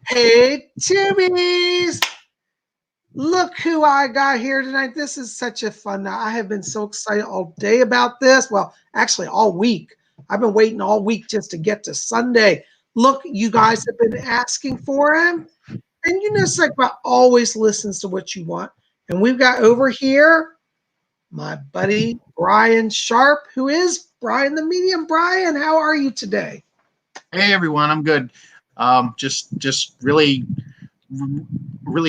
Hey, Timmies! Look who I got here tonight. This is such a fun night. I have been so excited all day about this. Well, actually, all week. I've been waiting all week just to get to Sunday. Look, you guys have been asking for him. And you know, PsychicBob always listens to what you want. And we've got over here my buddy Brian Sharp, who is Brian the Medium. Brian, how are you today? Hey everyone, I'm good. Just really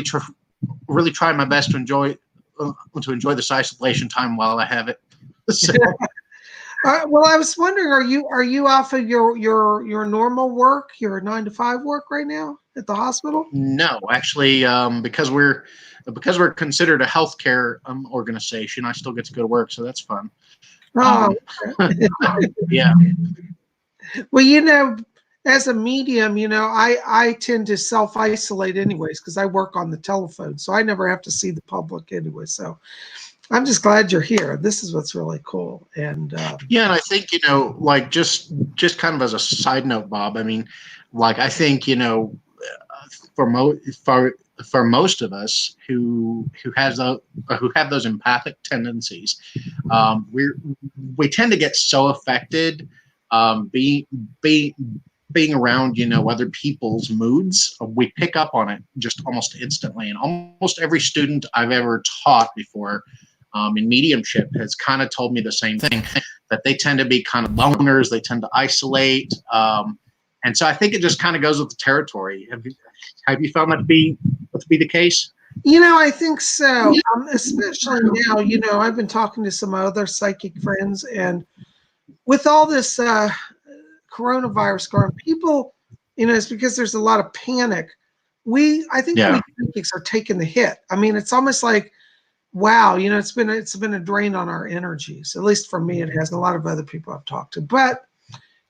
trying my best to enjoy the isolation time while I have it. So, Well, I was wondering, are you off of your normal work, your 9 to 5 work right now at the hospital? no, actually, because we're considered a healthcare organization, I still get to go to work, so that's fun. Oh, Yeah. well, you know, as a medium, you know, I tend to self-isolate anyways because I work on the telephone, so I never have to see the public anyway. So I'm just glad you're here. This is what's really cool. And Yeah, and I think, like just kind of as a side note, Bob, I mean, like I think, for most of us who have those empathic tendencies, we tend to get so affected being around, other people's moods. We pick up on it just almost instantly. And almost every student I've ever taught before in mediumship has kind of told me the same thing, that they tend to be kind of loners. They tend to isolate. And so I think it just kind of goes with the territory. Have you found that to be the case? you know, I think so. Especially now, you know, I've been talking to some other psychic friends, and with all this coronavirus going, people, you know, it's because there's a lot of panic. I think we psychics are taking the hit. I mean, it's almost like, wow, you know, it's been a drain on our energies. At least for me, it has. A lot of other people I've talked to. But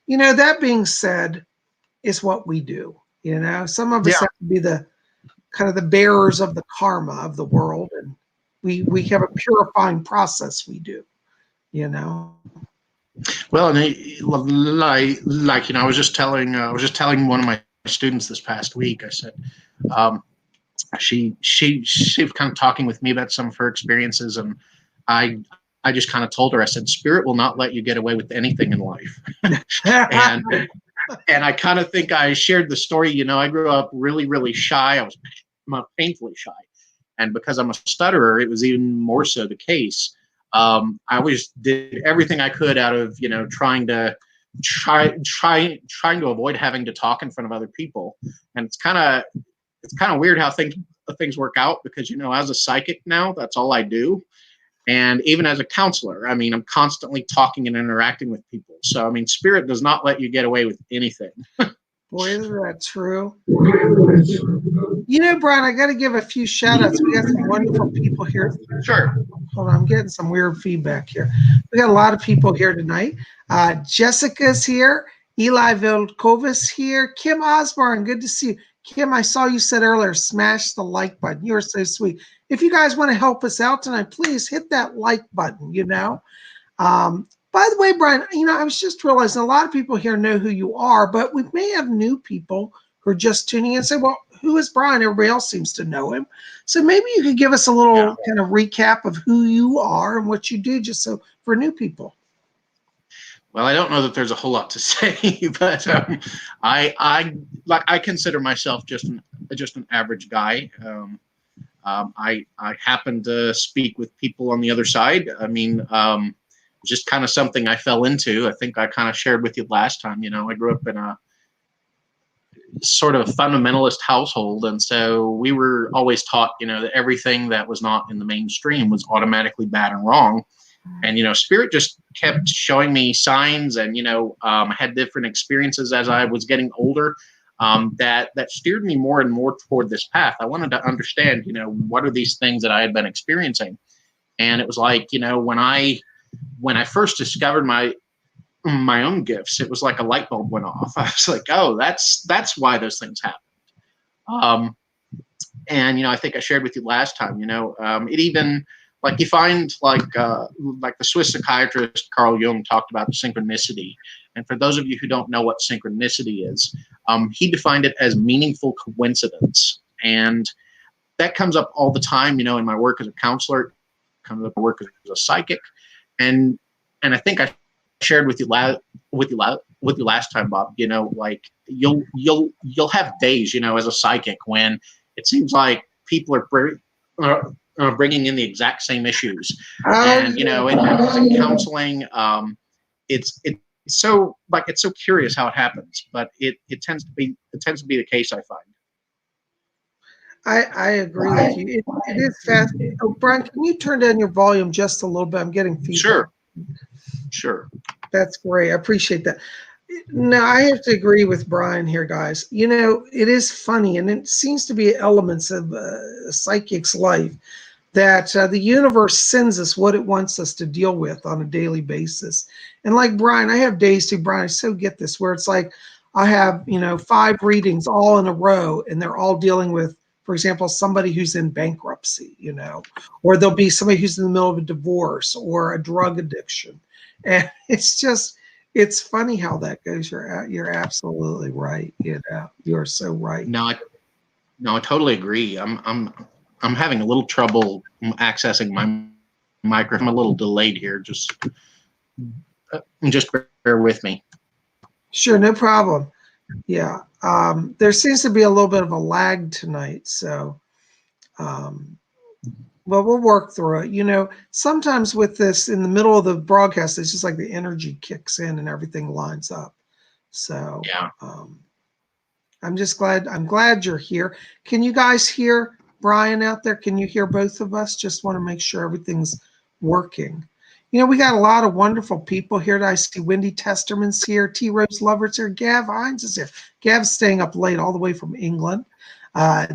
you know, that being said, it's what we do. You know, some of us have to be the kind of the bearers of the karma of the world, and we have a purifying process we do. You know. Well, and I was just telling one of my students this past week. I said, she was kind of talking with me about some of her experiences, and I just kind of told her, I said, spirit will not let you get away with anything in life. and I kind of think I shared the story. You know, I grew up really, really shy. I was painfully shy, and because I'm a stutterer, it was even more so the case. I always did everything I could out of, trying to avoid having to talk in front of other people. And it's kind of weird how things work out, because, as a psychic now, that's all I do. And even as a counselor, I mean, I'm constantly talking and interacting with people. So, I mean, spirit does not let you get away with anything. Boy, isn't that true? You know, Brian, I got to give a few shout outs. We got some wonderful people here. Sure. Hold on, I'm getting some weird feedback here. We got a lot of people here tonight. Jessica's here. Eli Vilkovis here. Kim Osborne, good to see you. Kim, I saw you said earlier, smash the like button. You're so sweet. If you guys want to help us out tonight, please hit that like button, By the way, Brian, I was just realizing a lot of people here know who you are, but we may have new people who are just tuning in and say, well, who is Brian? Everybody else seems to know him. So maybe you could give us a little kind of recap of who you are and what you do, just so for new people. Well, I don't know that there's a whole lot to say, but I consider myself just an average guy. I happen to speak with people on the other side. I mean, just kind of something I fell into. I think I kind of shared with you last time. I grew up in a sort of fundamentalist household, and so we were always taught, that everything that was not in the mainstream was automatically bad and wrong. And, spirit just kept showing me signs, and, I had different experiences as I was getting older that steered me more and more toward this path. I wanted to understand, what are these things that I had been experiencing? And it was like, when I first discovered my own gifts, it was like a light bulb went off. I was like, oh, that's why those things happen. And, I think I shared with you last time, it even, like, you find like the Swiss psychiatrist Carl Jung talked about synchronicity. And for those of you who don't know what synchronicity is, He defined it as meaningful coincidence. And that comes up all the time, in my work as a counselor, comes up in my work as a psychic. And I think I shared with you last time, Bob, like you'll have days, as a psychic when it seems like people are bringing in the exact same issues. And, as in counseling, it's so curious how it happens, but it tends to be the case, I find. I agree with you. It is fast. Oh, Brian, can you turn down your volume just a little bit? I'm getting feedback. Sure. That's great. I appreciate that. Now, I have to agree with Brian here, guys. It is funny, and it seems to be elements of a psychic's life that the universe sends us what it wants us to deal with on a daily basis. And like Brian, I have days too, Brian, I so get this, where it's like I have, 5 readings all in a row, and they're all dealing with, for example, somebody who's in bankruptcy, or there'll be somebody who's in the middle of a divorce or a drug addiction. And it's funny how that goes. You're absolutely right. You're so right. No, I totally agree. I'm having a little trouble accessing my microphone. I'm a little delayed here. Just bear with me. Sure, no problem. Yeah. There seems to be a little bit of a lag tonight, so well, we'll work through it. Sometimes with this in the middle of the broadcast, it's just like the energy kicks in and everything lines up. So yeah. I'm glad you're here. Can you guys hear Brian out there? Can you hear both of us? Just want to make sure everything's working. We got a lot of wonderful people here. I see Wendy Testerman's here, T. Rose Lover's here, Gav Hines is here. Gav's staying up late all the way from England.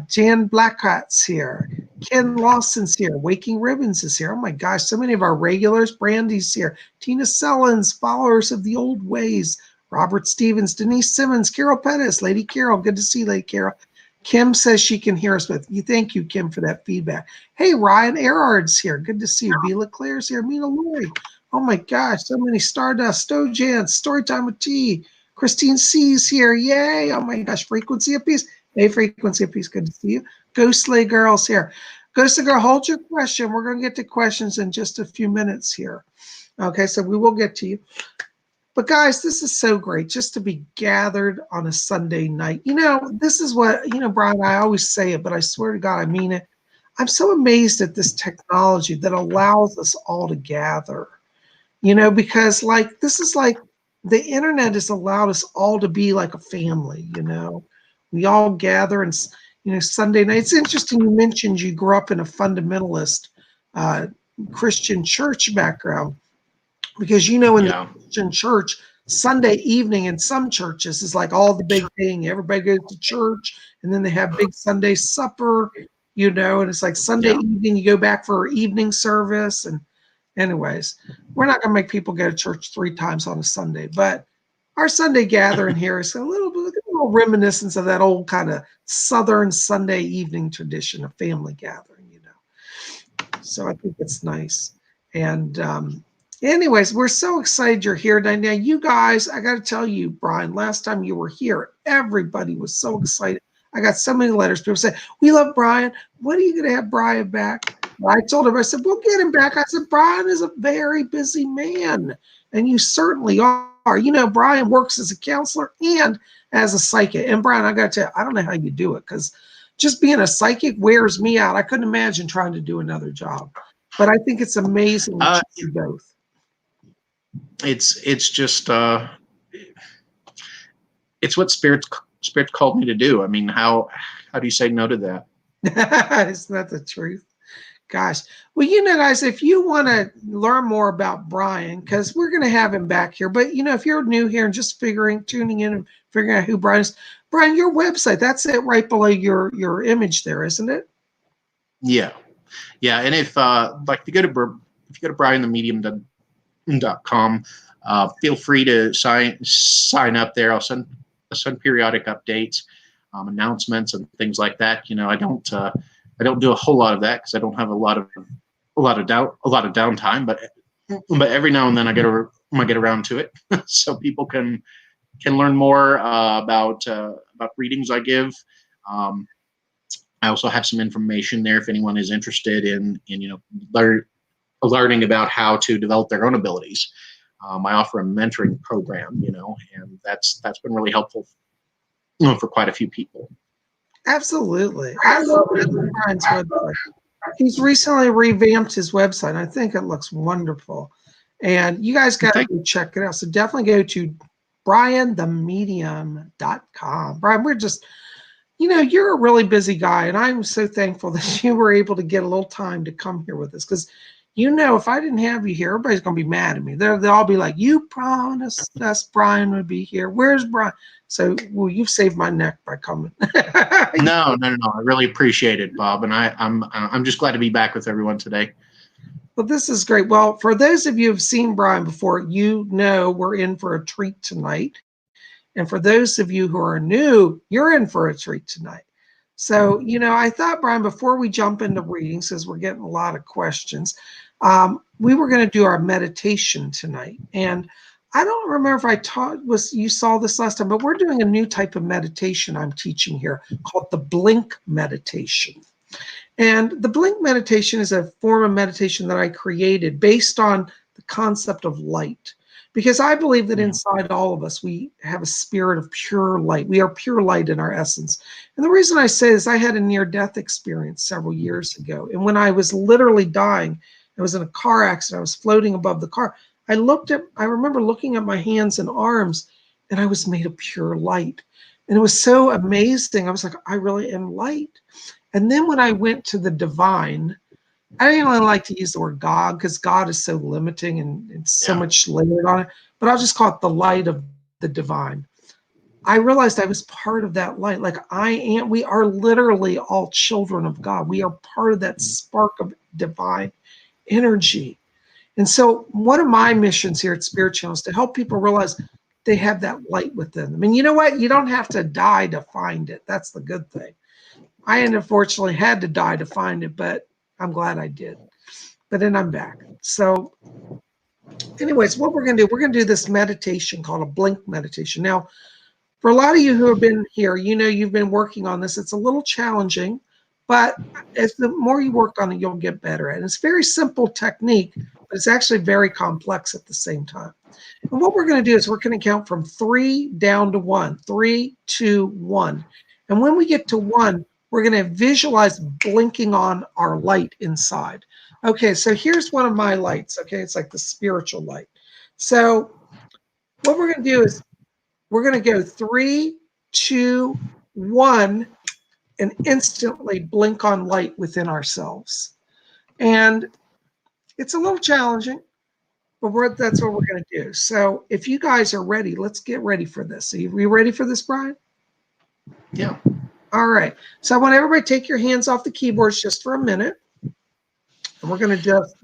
Jan Blackhat's here. Ken Lawson's here. Waking Ribbons is here. Oh my gosh, so many of our regulars. Brandy's here. Tina Sellens, followers of the old ways. Robert Stevens, Denise Simmons, Carol Pettis, Lady Carol. Good to see you, Lady Carol. Kim says she can hear us, but thank you, Kim, for that feedback. Hey, Ryan Erard's here. Good to see you. Bela Claire's here. Mina Lori. Oh my gosh, so many Stardust, Stojan, Storytime with T. Christine C's here. Yay. Oh my gosh, Frequency of Peace. Hey, Frequency of Peace. Good to see you. Ghostly Girl's here. Ghostly Girl, hold your question. We're going to get to questions in just a few minutes here. Okay, so we will get to you. But guys, this is so great just to be gathered on a Sunday night. This is what, Brian, I always say it, but I swear to God, I mean it. I'm so amazed at this technology that allows us all to gather, because this is like the internet has allowed us all to be like a family, we all gather and, Sunday night. It's interesting you mentioned you grew up in a fundamentalist Christian church background. Because in the Christian church, Sunday evening in some churches is like all the big thing. Everybody goes to church, and then they have big Sunday supper, and it's like Sunday evening, you go back for evening service. And anyways, we're not going to make people go to church 3 times on a Sunday, but our Sunday gathering here is a little reminiscence of that old kind of Southern Sunday evening tradition of family gathering, So I think it's nice. And, anyways, we're so excited you're here. Now, you guys, I got to tell you, Brian, last time you were here, everybody was so excited. I got so many letters. People said, we love Brian. When are you going to have Brian back? I told him, I said, we'll get him back. I said, Brian is a very busy man, and you certainly are. Brian works as a counselor and as a psychic. And Brian, I got to tell you, I don't know how you do it, because just being a psychic wears me out. I couldn't imagine trying to do another job. But I think it's amazing that you do both. It's just it's what spirit called me to do. I mean, how do you say no to that? Isn't that the truth? Gosh. Well, guys, if you want to learn more about Brian, because we're going to have him back here, but if you're new here and just tuning in and figuring out who Brian is, Brian, your website, that's it right below your image there, isn't it? Yeah. And if if you go to brianthemedium.com, feel free to sign up there. I'll send periodic updates, announcements, and things like that. I don't do a whole lot of that because I don't have a lot of downtime. But every now and then I get around to it, so people can can learn more about readings I give. I also have some information there if anyone is interested in learning about how to develop their own abilities. I offer a mentoring program, and that's been really helpful for quite a few people. Absolutely. I love Brian's website. He's recently revamped his website. I think it looks wonderful. And you guys got to check it out. So definitely go to brianthemedium.com. Brian, we're just, you're a really busy guy. And I'm so thankful that you were able to get a little time to come here with us. Because, if I didn't have you here, everybody's going to be mad at me. They'll all be like, you promised us Brian would be here. Where's Brian? So, well, you've saved my neck by coming. No. I really appreciate it, Bob. And I'm just glad to be back with everyone today. Well, this is great. Well, for those of you who've seen Brian before, we're in for a treat tonight. And for those of you who are new, you're in for a treat tonight. So, I thought, Brian, before we jump into readings, because we're getting a lot of questions, we were going to do our meditation tonight. And I don't remember if you saw this last time, but we're doing a new type of meditation I'm teaching here called the blink meditation. And the blink meditation is a form of meditation that I created based on the concept of light. Because I believe that inside all of us, we have a spirit of pure light. We are pure light in our essence. And the reason I say this, I had a near-death experience several years ago. And when I was literally dying, I was in a car accident. I was floating above the car. I remember looking at my hands and arms, and I was made of pure light. And it was so amazing. I was like, I really am light. And then when I went to the divine, I didn't really like to use the word God because God is so limiting and so much layered on it, but I'll just call it the light of the divine. I realized I was part of that light. Like we are literally all children of God. We are part of that spark of divine energy. And so one of my missions here at Spiritualist is to help people realize they have that light within them. And you know what? You don't have to die to find it. That's the good thing. I unfortunately had to die to find it, but I'm glad I did. But then I'm back. So anyways, what we're going to do, we're going to do this meditation called a blink meditation. Now, for a lot of you who have been here, you've been working on this. It's a little challenging, but as the more you work on it, you'll get better at it. It's a very simple technique, but it's actually very complex at the same time. And what we're going to do is we're going to count from 3 down to 1. 3, 2, 1. And when we get to 1, we're going to visualize blinking on our light inside. Okay, so here's one of my lights. Okay, it's like the spiritual light. So what we're going to do is we're going to go 3, 2, 1, and instantly blink on light within ourselves. And it's a little challenging, but that's what we're going to do. So if you guys are ready, let's get ready for this. Are you ready for this, Brian? Yeah. All right. So I want everybody to take your hands off the keyboards just for a minute. And we're going to just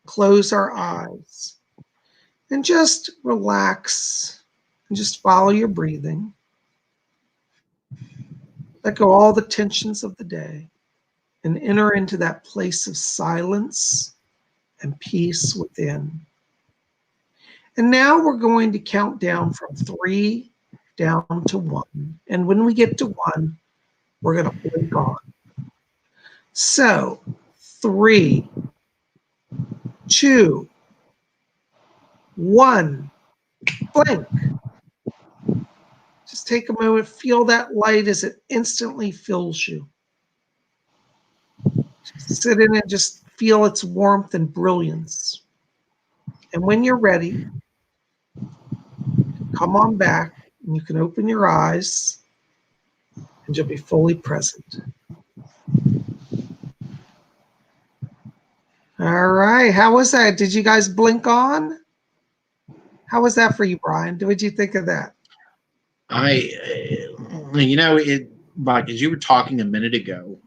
close our eyes and just relax and just follow your breathing. Let go all the tensions of the day and enter into that place of silence and peace within. And now we're going to count down from 3 down to 1. And when we get to 1, we're going to blink on. So 3, 2, 1, blink. Just take a moment, feel that light as it instantly fills you. Just sit in and just feel its warmth and brilliance. And when you're ready, come on back and you can open your eyes and you'll be fully present. All right. How was that? Did you guys blink on? How was that for you, Brian? What did you think of that? Like as you were talking a minute ago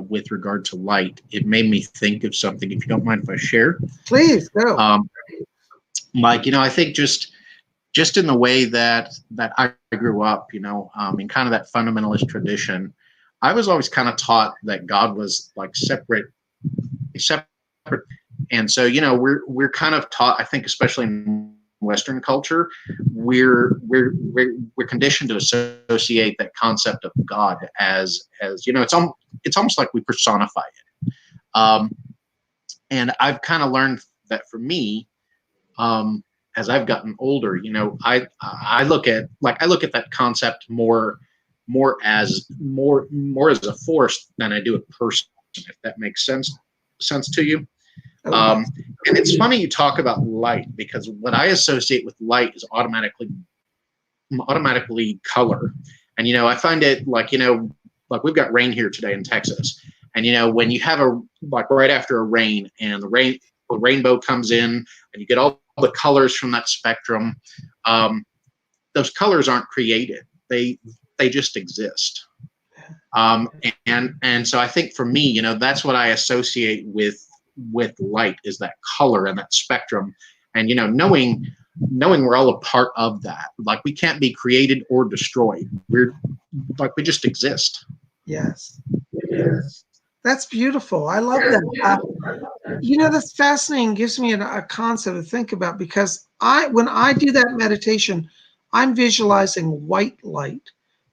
with regard to light, it made me think of something. If you don't mind if I share. Please, go. I think just in the way that I grew up, in kind of that fundamentalist tradition, I was always kind of taught that God was like separate. And so, we're kind of taught, I think, especially in Western culture, we're conditioned to associate that concept of God as it's almost like we personify it. And I've kind of learned that for me, as I've gotten older, I look at that concept more as a force than I do a person, if that makes sense to you. And it's funny you talk about light, because what I associate with light is automatically color. And I find it like we've got rain here today in Texas, and when you have right after a rain, and the rainbow comes in, and you get all the colors from that spectrum, those colors aren't created, they just exist. And so I think for me, that's what I associate with light, is that color and that spectrum. And knowing we're all a part of that. Like, we can't be created or destroyed. We just exist. Yes. That's beautiful. I love that. That's fascinating. Gives me a concept to think about, because when I do that meditation, I'm visualizing white light.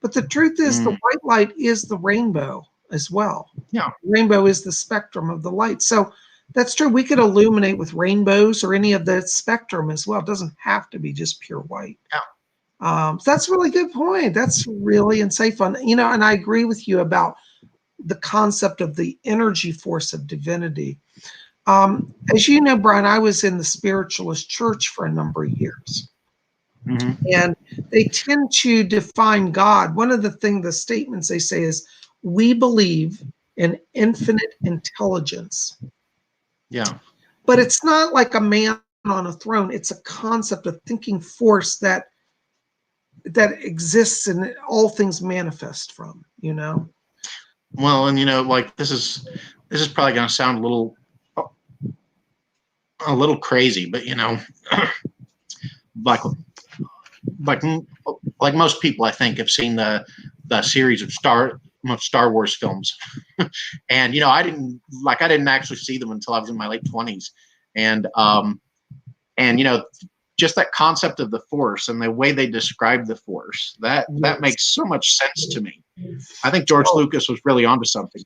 But the truth is, the white light is the rainbow as well. Yeah. Rainbow is the spectrum of the light. So that's true. We could illuminate with rainbows or any of that spectrum as well. It doesn't have to be just pure white. Yeah. So that's a really good point. That's really insightful. And I agree with you about the concept of the energy force of divinity. As you know, Brian, I was in the spiritualist church for a number of years. Mm-hmm. And they tend to define God. One of the statements they say is, we believe in infinite intelligence. Yeah. But it's not like a man on a throne. It's a concept of thinking force that exists and all things manifest from, Well, and this is probably going to sound a little crazy, but like most people, I think, have seen the series of Star Wars films, and I didn't actually see them until I was in my late 20s, and just that concept of the Force and the way they describe the Force, that makes so much sense to me. I think George Lucas was really onto something.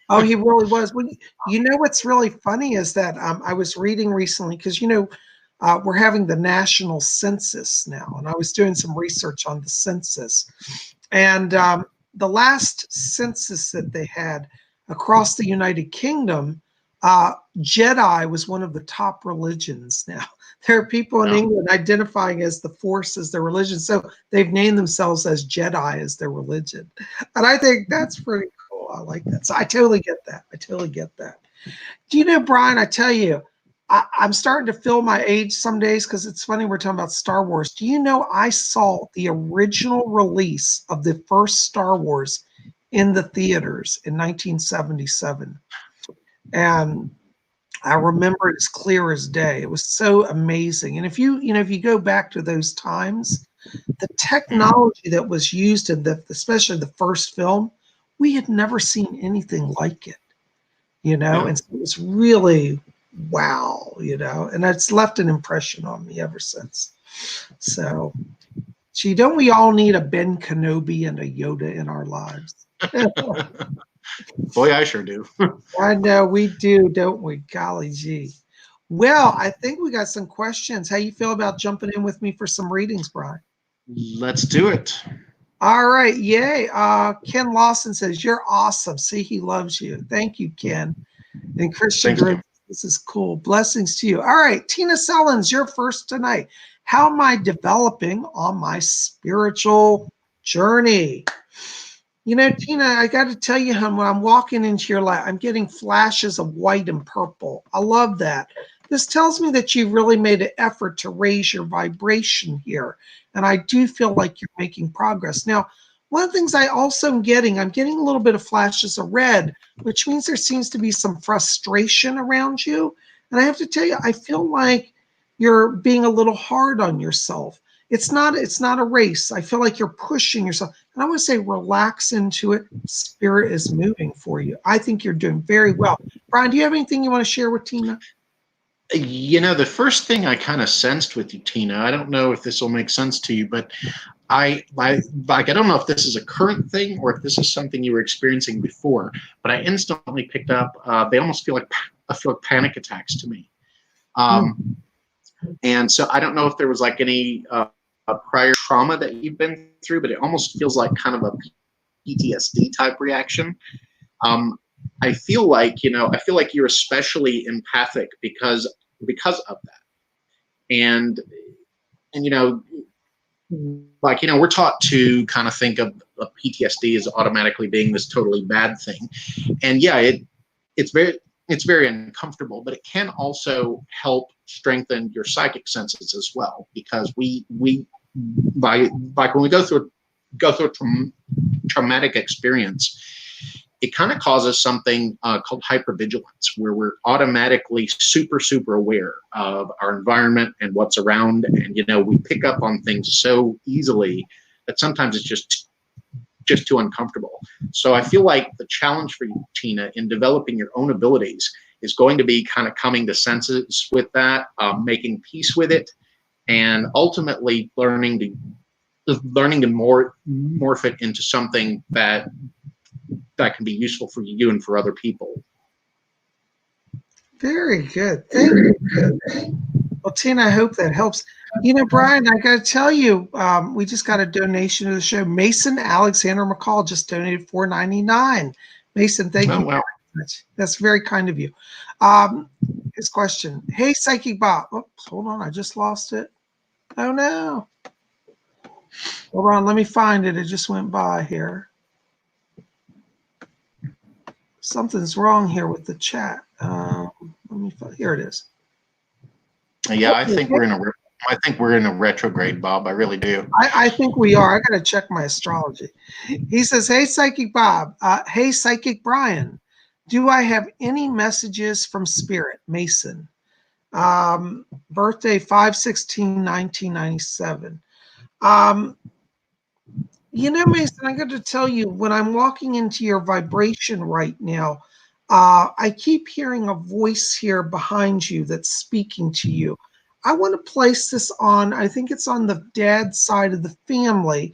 Oh, he really was. Well, what's really funny is that I was reading recently, because we're having the national census now, and I was doing some research on the census, and the last census that they had across the United Kingdom, Jedi was one of the top religions. Now, there are people in England identifying as the Force as their religion, so they've named themselves as Jedi as their religion, and I think that's pretty cool. I like that. So I totally get that. Do you know, Brian, I tell you, I'm starting to feel my age some days, because it's funny we're talking about Star Wars. Do you know I saw the original release of the first Star Wars in the theaters in 1977? And I remember it as clear as day. It was so amazing. And if you go back to those times, the technology that was used in especially the first film, we had never seen anything like it, and so it was really wow, and it's left an impression on me ever since. So, gee, don't we all need a Ben Kenobi and a Yoda in our lives? Boy, I sure do. I know we do, don't we? Golly gee. Well, I think we got some questions. How you feel about jumping in with me for some readings, Brian? Let's do it. All right, yay. Ken Lawson says, you're awesome. See, he loves you. Thank you, Ken. And Christian Grid, this is cool. Blessings to you. All right, Tina Sellens, you're first tonight. How am I developing on my spiritual journey? Tina, I got to tell you, when I'm walking into your life, I'm getting flashes of white and purple. I love that. This tells me that you really made an effort to raise your vibration here. And I do feel like you're making progress. Now, one of the things I also am getting, I'm getting a little bit of flashes of red, which means there seems to be some frustration around you. And I have to tell you, I feel like you're being a little hard on yourself. It's not a race. I feel like you're pushing yourself. And I want to say, relax into it. Spirit is moving for you. I think you're doing very well. Brian, do you have anything you want to share with Tina? You know, the first thing I kind of sensed with you, Tina, I don't know if this will make sense to you, but I don't know if this is a current thing or if this is something you were experiencing before, but I instantly picked up, they almost feel like panic attacks to me. Mm. And so I don't know if there was like any prior trauma that you've been through, but it almost feels like kind of a PTSD type reaction. Um, I feel like, I feel like you're especially empathic because of that. And we're taught to kind of think of PTSD as automatically being this totally bad thing. And yeah, it's very it's very uncomfortable, but it can also help strengthen your psychic senses as well, because we by like when we go through a traumatic experience, it kind of causes something called hypervigilance, where we're automatically super aware of our environment and what's around, and we pick up on things so easily that sometimes it's just too uncomfortable. So I feel like the challenge for you, Tina, in developing your own abilities is going to be kind of coming to senses with that, making peace with it, and ultimately learning to morph it into something that can be useful for you and for other people. Very good. Thank you. Well, Tina, I hope that helps. Brian, I got to tell you, we just got a donation to the show. Mason Alexander McCall just donated $4.99. Mason, thank you very much. That's very kind of you. His question: Hey, Psychic Bob. Oops, hold on, I just lost it. Oh no. Hold on, let me find it. It just went by here. Something's wrong here with the chat. Let me find. Here it is. Yeah, I think we're in a retrograde, Bob. I really do. I think we are. I got to check my astrology. He says, "Hey, Psychic Bob. Hey, Psychic Brian. Do I have any messages from Spirit?" Mason. Birthday 5/16/1997. Mason, I got to tell you, when I'm walking into your vibration right now, I keep hearing a voice here behind you that's speaking to you. I want to place this on, I think it's on the dad's side of the family.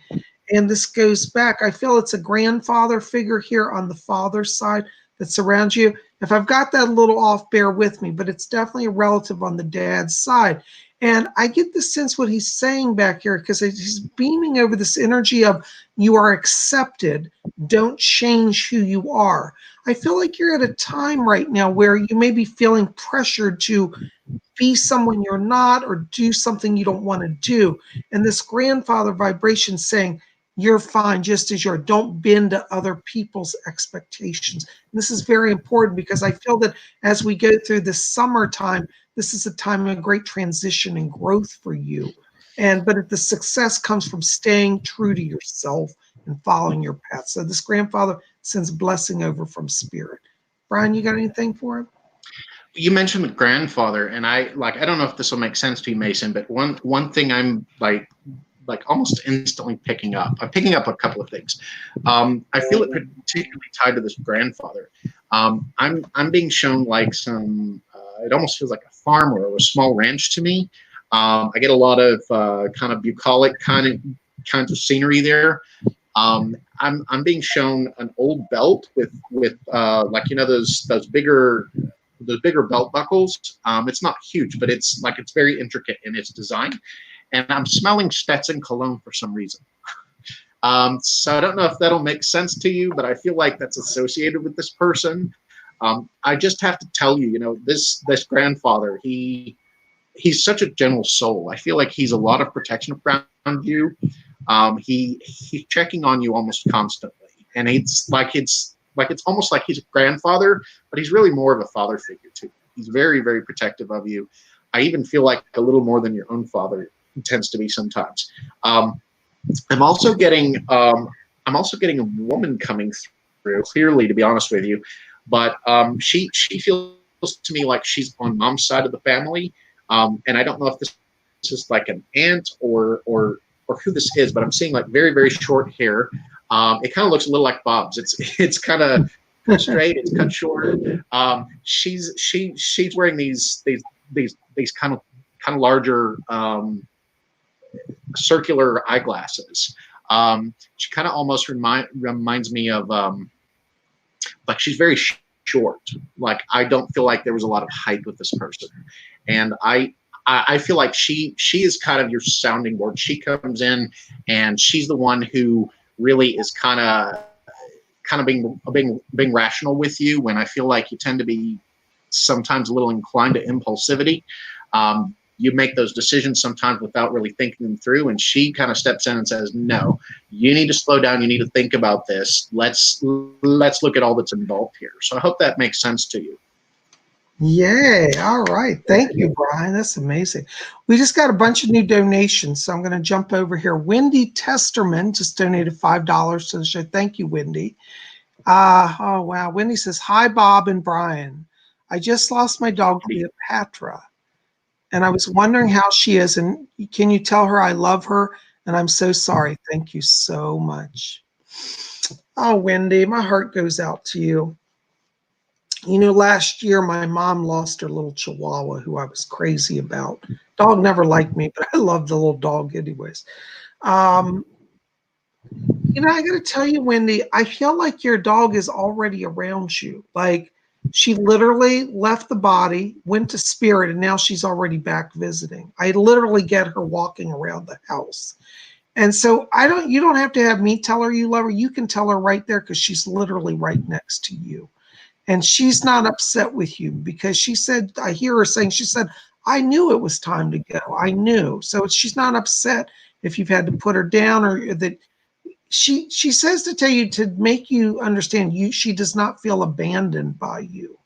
And this goes back, I feel it's a grandfather figure here on the father's side that surrounds you. If I've got that a little off, bear with me, but it's definitely a relative on the dad's side. And I get the sense what he's saying back here, because he's beaming over this energy of you are accepted, don't change who you are. I feel like you're at a time right now where you may be feeling pressured to be someone you're not or do something you don't want to do. And this grandfather vibration saying, you're fine just as you are. Don't bend to other people's expectations. And this is very important, because I feel that as we go through this summertime, this is a time of great transition and growth for you. But the success comes from staying true to yourself and following your path. So this grandfather sends blessing over from Spirit. Brian, you got anything for him? You mentioned the grandfather, and I don't know if this will make sense to you, Mason, but one thing I'm like almost instantly picking up. I'm picking up a couple of things. I feel it particularly tied to this grandfather. I'm being shown like some. It almost feels like a farm or a small ranch to me. I get a lot of kind of bucolic kinds of scenery there. I'm being shown an old belt with those bigger belt buckles. It's not huge, but it's very intricate in its design. And I'm smelling Stetson cologne for some reason. So I don't know if that'll make sense to you, but I feel like that's associated with this person. I just have to tell you, this grandfather, he's such a gentle soul. I feel like he's a lot of protection around you. He's checking on you almost constantly, and it's almost like he's a grandfather, but he's really more of a father figure too. He's very, very protective of you. I even feel like a little more than your own father tends to be sometimes. I'm also getting a woman coming through, clearly, to be honest with you, but she feels to me like she's on mom's side of the family, and I don't know if this is like an aunt or who this is, but I'm seeing like very, very short hair. It kind of looks a little like Bob's. It's kind of straight. It's cut short. She's wearing these these kind of larger circular eyeglasses. She kind of almost reminds me of like she's very short. Like I don't feel like there was a lot of height with this person, and I feel like she is kind of your sounding board. She comes in and she's the one who really is kind of being rational with you, when I feel like you tend to be sometimes a little inclined to impulsivity. You make those decisions sometimes without really thinking them through, and she kind of steps in and says, no, you need to slow down, you need to think about this, let's look at all that's involved here. So I hope that makes sense to you. Yay. All right. Thank you, Brian. That's amazing. We just got a bunch of new donations, so I'm going to jump over here. Wendy Testerman just donated $5 to the show. Thank you, Wendy. Oh, wow. Wendy says, hi, Bob and Brian. I just lost my dog, Cleopatra, and I was wondering how she is, and can you tell her I love her, and I'm so sorry. Thank you so much. Oh, Wendy, my heart goes out to you. You know, last year, my mom lost her little Chihuahua, who I was crazy about. Dog never liked me, but I loved the little dog anyways. You know, I got to tell you, Wendy, I feel like your dog is already around you. Like, she literally left the body, went to spirit, and now she's already back visiting. I literally get her walking around the house. And so you don't have to have me tell her you love her. You can tell her right there, because she's literally right next to you. And she's not upset with you, because she said, I hear her saying, she said, I knew it was time to go. I knew. So she's not upset if you've had to put her down, or that she says to tell you, to make you understand, she does not feel abandoned by you.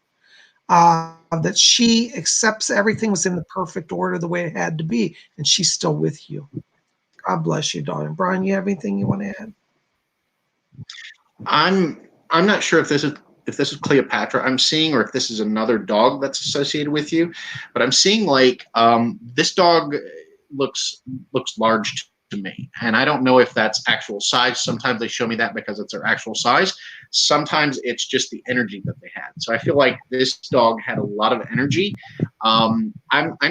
That she accepts everything was in the perfect order, the way it had to be, and she's still with you. God bless you, darling. Brian, you have anything you want to add? I'm not sure if this is Cleopatra I'm seeing, or if this is another dog that's associated with you, but I'm seeing like this dog looks large to me, and I don't know if that's actual size. Sometimes they show me that because it's their actual size. Sometimes it's just the energy that they had. So I feel like this dog had a lot of energy. I'm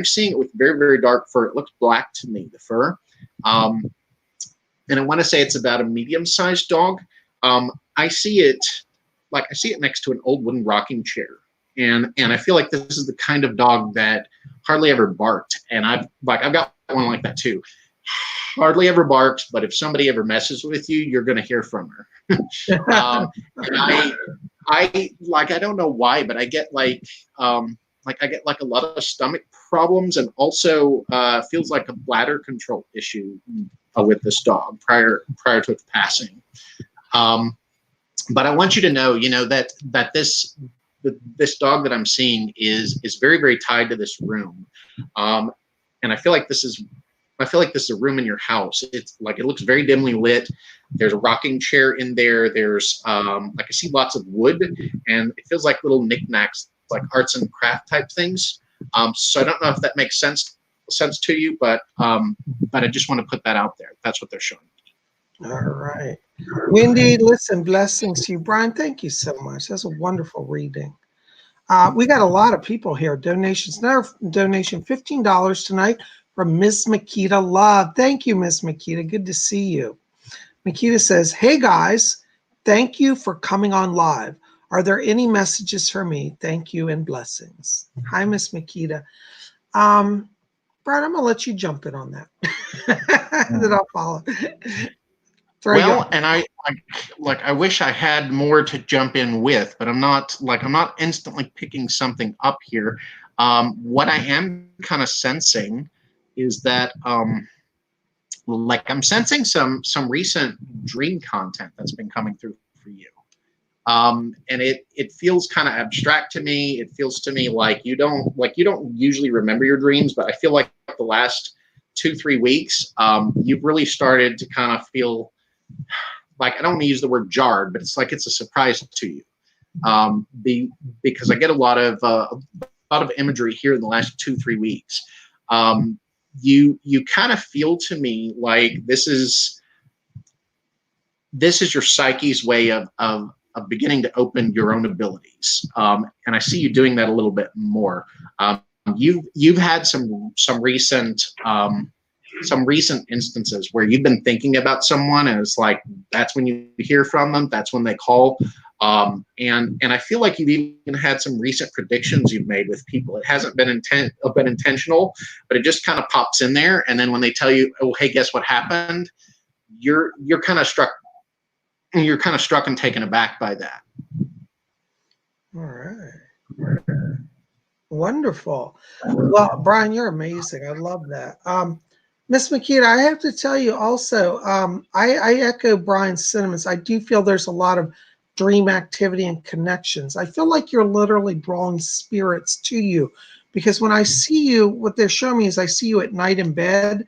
seeing it with very, very dark fur. It looks black to me, the fur, and I want to say it's about a medium-sized dog. I see it next to an old wooden rocking chair, and I feel like this is the kind of dog that hardly ever barked, and I've got one like that too. Hardly ever barks, but if somebody ever messes with you, you're going to hear from her. And I don't know why, but I get I get a lot of stomach problems, and also feels like a bladder control issue with this dog prior to its passing. But I want you to know, that this dog that I'm seeing is very, very tied to this room, and I feel like this is a room in your house. It's like, it looks very dimly lit. There's a rocking chair in there. There's I see lots of wood, and it feels like little knickknacks, like arts and craft type things. So I don't know if that makes sense to you, but I just want to put that out there. That's what they're showing. All right. Wendy, listen, blessings to you. Brian, thank you so much. That's a wonderful reading. We got a lot of people here. Donations. Another donation, $15 tonight from Miss Makita Love. Thank you, Miss Makita. Good to see you. Makita says, hey guys, thank you for coming on live. Are there any messages for me? Thank you and blessings. Hi, Miss Makita. Brian, I'm gonna let you jump in on that. Then I'll follow. And I wish I had more to jump in with, but I'm not instantly picking something up here. What I am kind of sensing is that I'm sensing some recent dream content that's been coming through for you. And it feels kind of abstract to me. It feels to me like you don't usually remember your dreams, but I feel like the last 2-3 weeks, you've really started to kind of feel like, I don't want to use the word jarred, but it's like it's a surprise to you. Because I get a lot of imagery here in the last 2-3 weeks. You kind of feel to me like this is your psyche's way of beginning to open your own abilities. And I see you doing that a little bit more. you've had some recent instances where you've been thinking about someone, and it's like that's when you hear from them, that's when they call. And I feel like you've even had some recent predictions you've made with people. It hasn't been intentional, but it just kind of pops in there. And then when they tell you, "Oh, hey, guess what happened?" You're kind of struck. You're kind of struck and taken aback by that. All right. Wonderful. Well, Brian, you're amazing. I love that. Miss Makita, I have to tell you also, I echo Brian's sentiments. I do feel there's a lot of dream activity and connections. I feel like you're literally drawing spirits to you, because when I see you, what they're showing me is I see you at night in bed,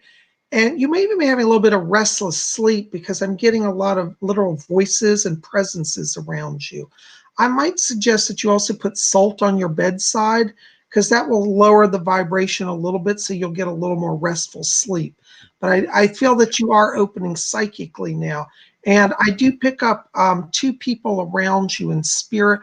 and you may even be having a little bit of restless sleep, because I'm getting a lot of literal voices and presences around you. I might suggest that you also put salt on your bedside, because that will lower the vibration a little bit, so you'll get a little more restful sleep. But I feel that you are opening psychically now. And I do pick up two people around you in spirit.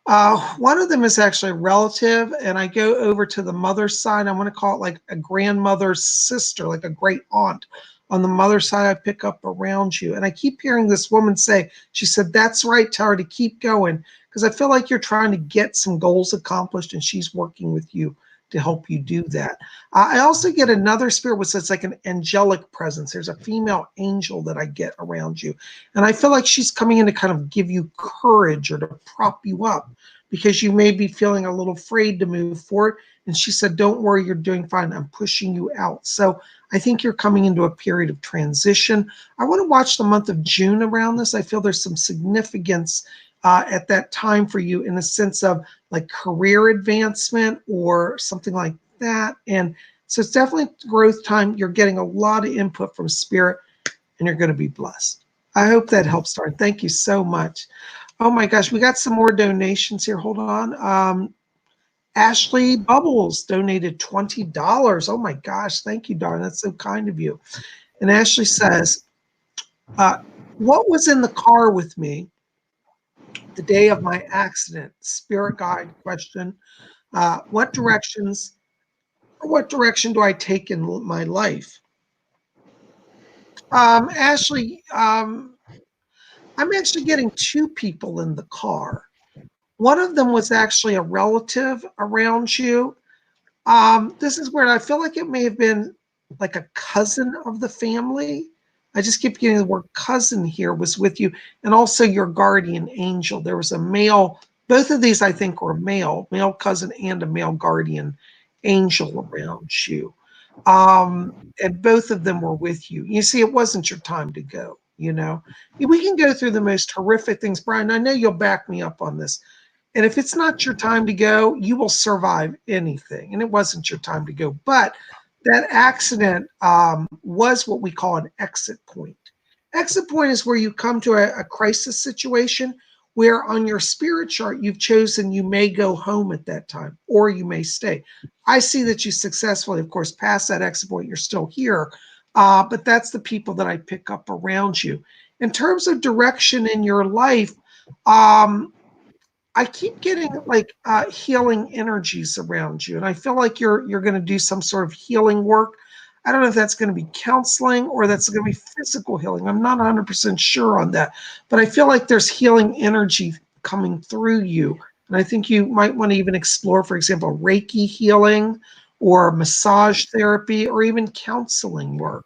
One of them is actually a relative, and I go over to the mother's side. I want to call it like a grandmother's sister, like a great aunt. On the mother's side, I pick up around you. And I keep hearing this woman say, she said, "That's right, tell her to keep going." Because I feel like you're trying to get some goals accomplished, and she's working with you to help you do that. I also get another spirit, which is like an angelic presence. There's a female angel that I get around you. And I feel like she's coming in to kind of give you courage or to prop you up, because you may be feeling a little afraid to move forward. And she said, "Don't worry, you're doing fine. I'm pushing you out." So I think you're coming into a period of transition. I want to watch the month of June around this. I feel there's some significance at that time for you, in the sense of like career advancement or something like that. And so it's definitely growth time. You're getting a lot of input from spirit, and you're going to be blessed. I hope that helps, Darn. Thank you so much. Oh my gosh, we got some more donations here. Hold on. Ashley Bubbles donated $20. Oh my gosh, thank you, Darn. That's so kind of you. And Ashley says, "What was in the car with me the day of my accident?" Spirit guide question. What direction do I take in my life? Ashley, I'm actually getting two people in the car. One of them was actually a relative around you. This is where I feel like it may have been like a cousin of the family. I just keep getting the word cousin here was with you, and also your guardian angel. There was a male, both of these I think were male cousin and a male guardian angel around you. And both of them were with you. You see, it wasn't your time to go, you know. We can go through the most horrific things, Brian. I know you'll back me up on this. And if it's not your time to go, you will survive anything. And it wasn't your time to go. But that accident was what we call an exit point. Exit point is where you come to a crisis situation where on your spirit chart, you've chosen you may go home at that time, or you may stay. I see that you successfully, of course, passed that exit point. You're still here. But that's the people that I pick up around you. In terms of direction in your life, I keep getting like healing energies around you, and I feel like you're going to do some sort of healing work. I don't know if that's going to be counseling or that's going to be physical healing. I'm not 100% sure on that, but I feel like there's healing energy coming through you, and I think you might want to even explore, for example, Reiki healing or massage therapy or even counseling work.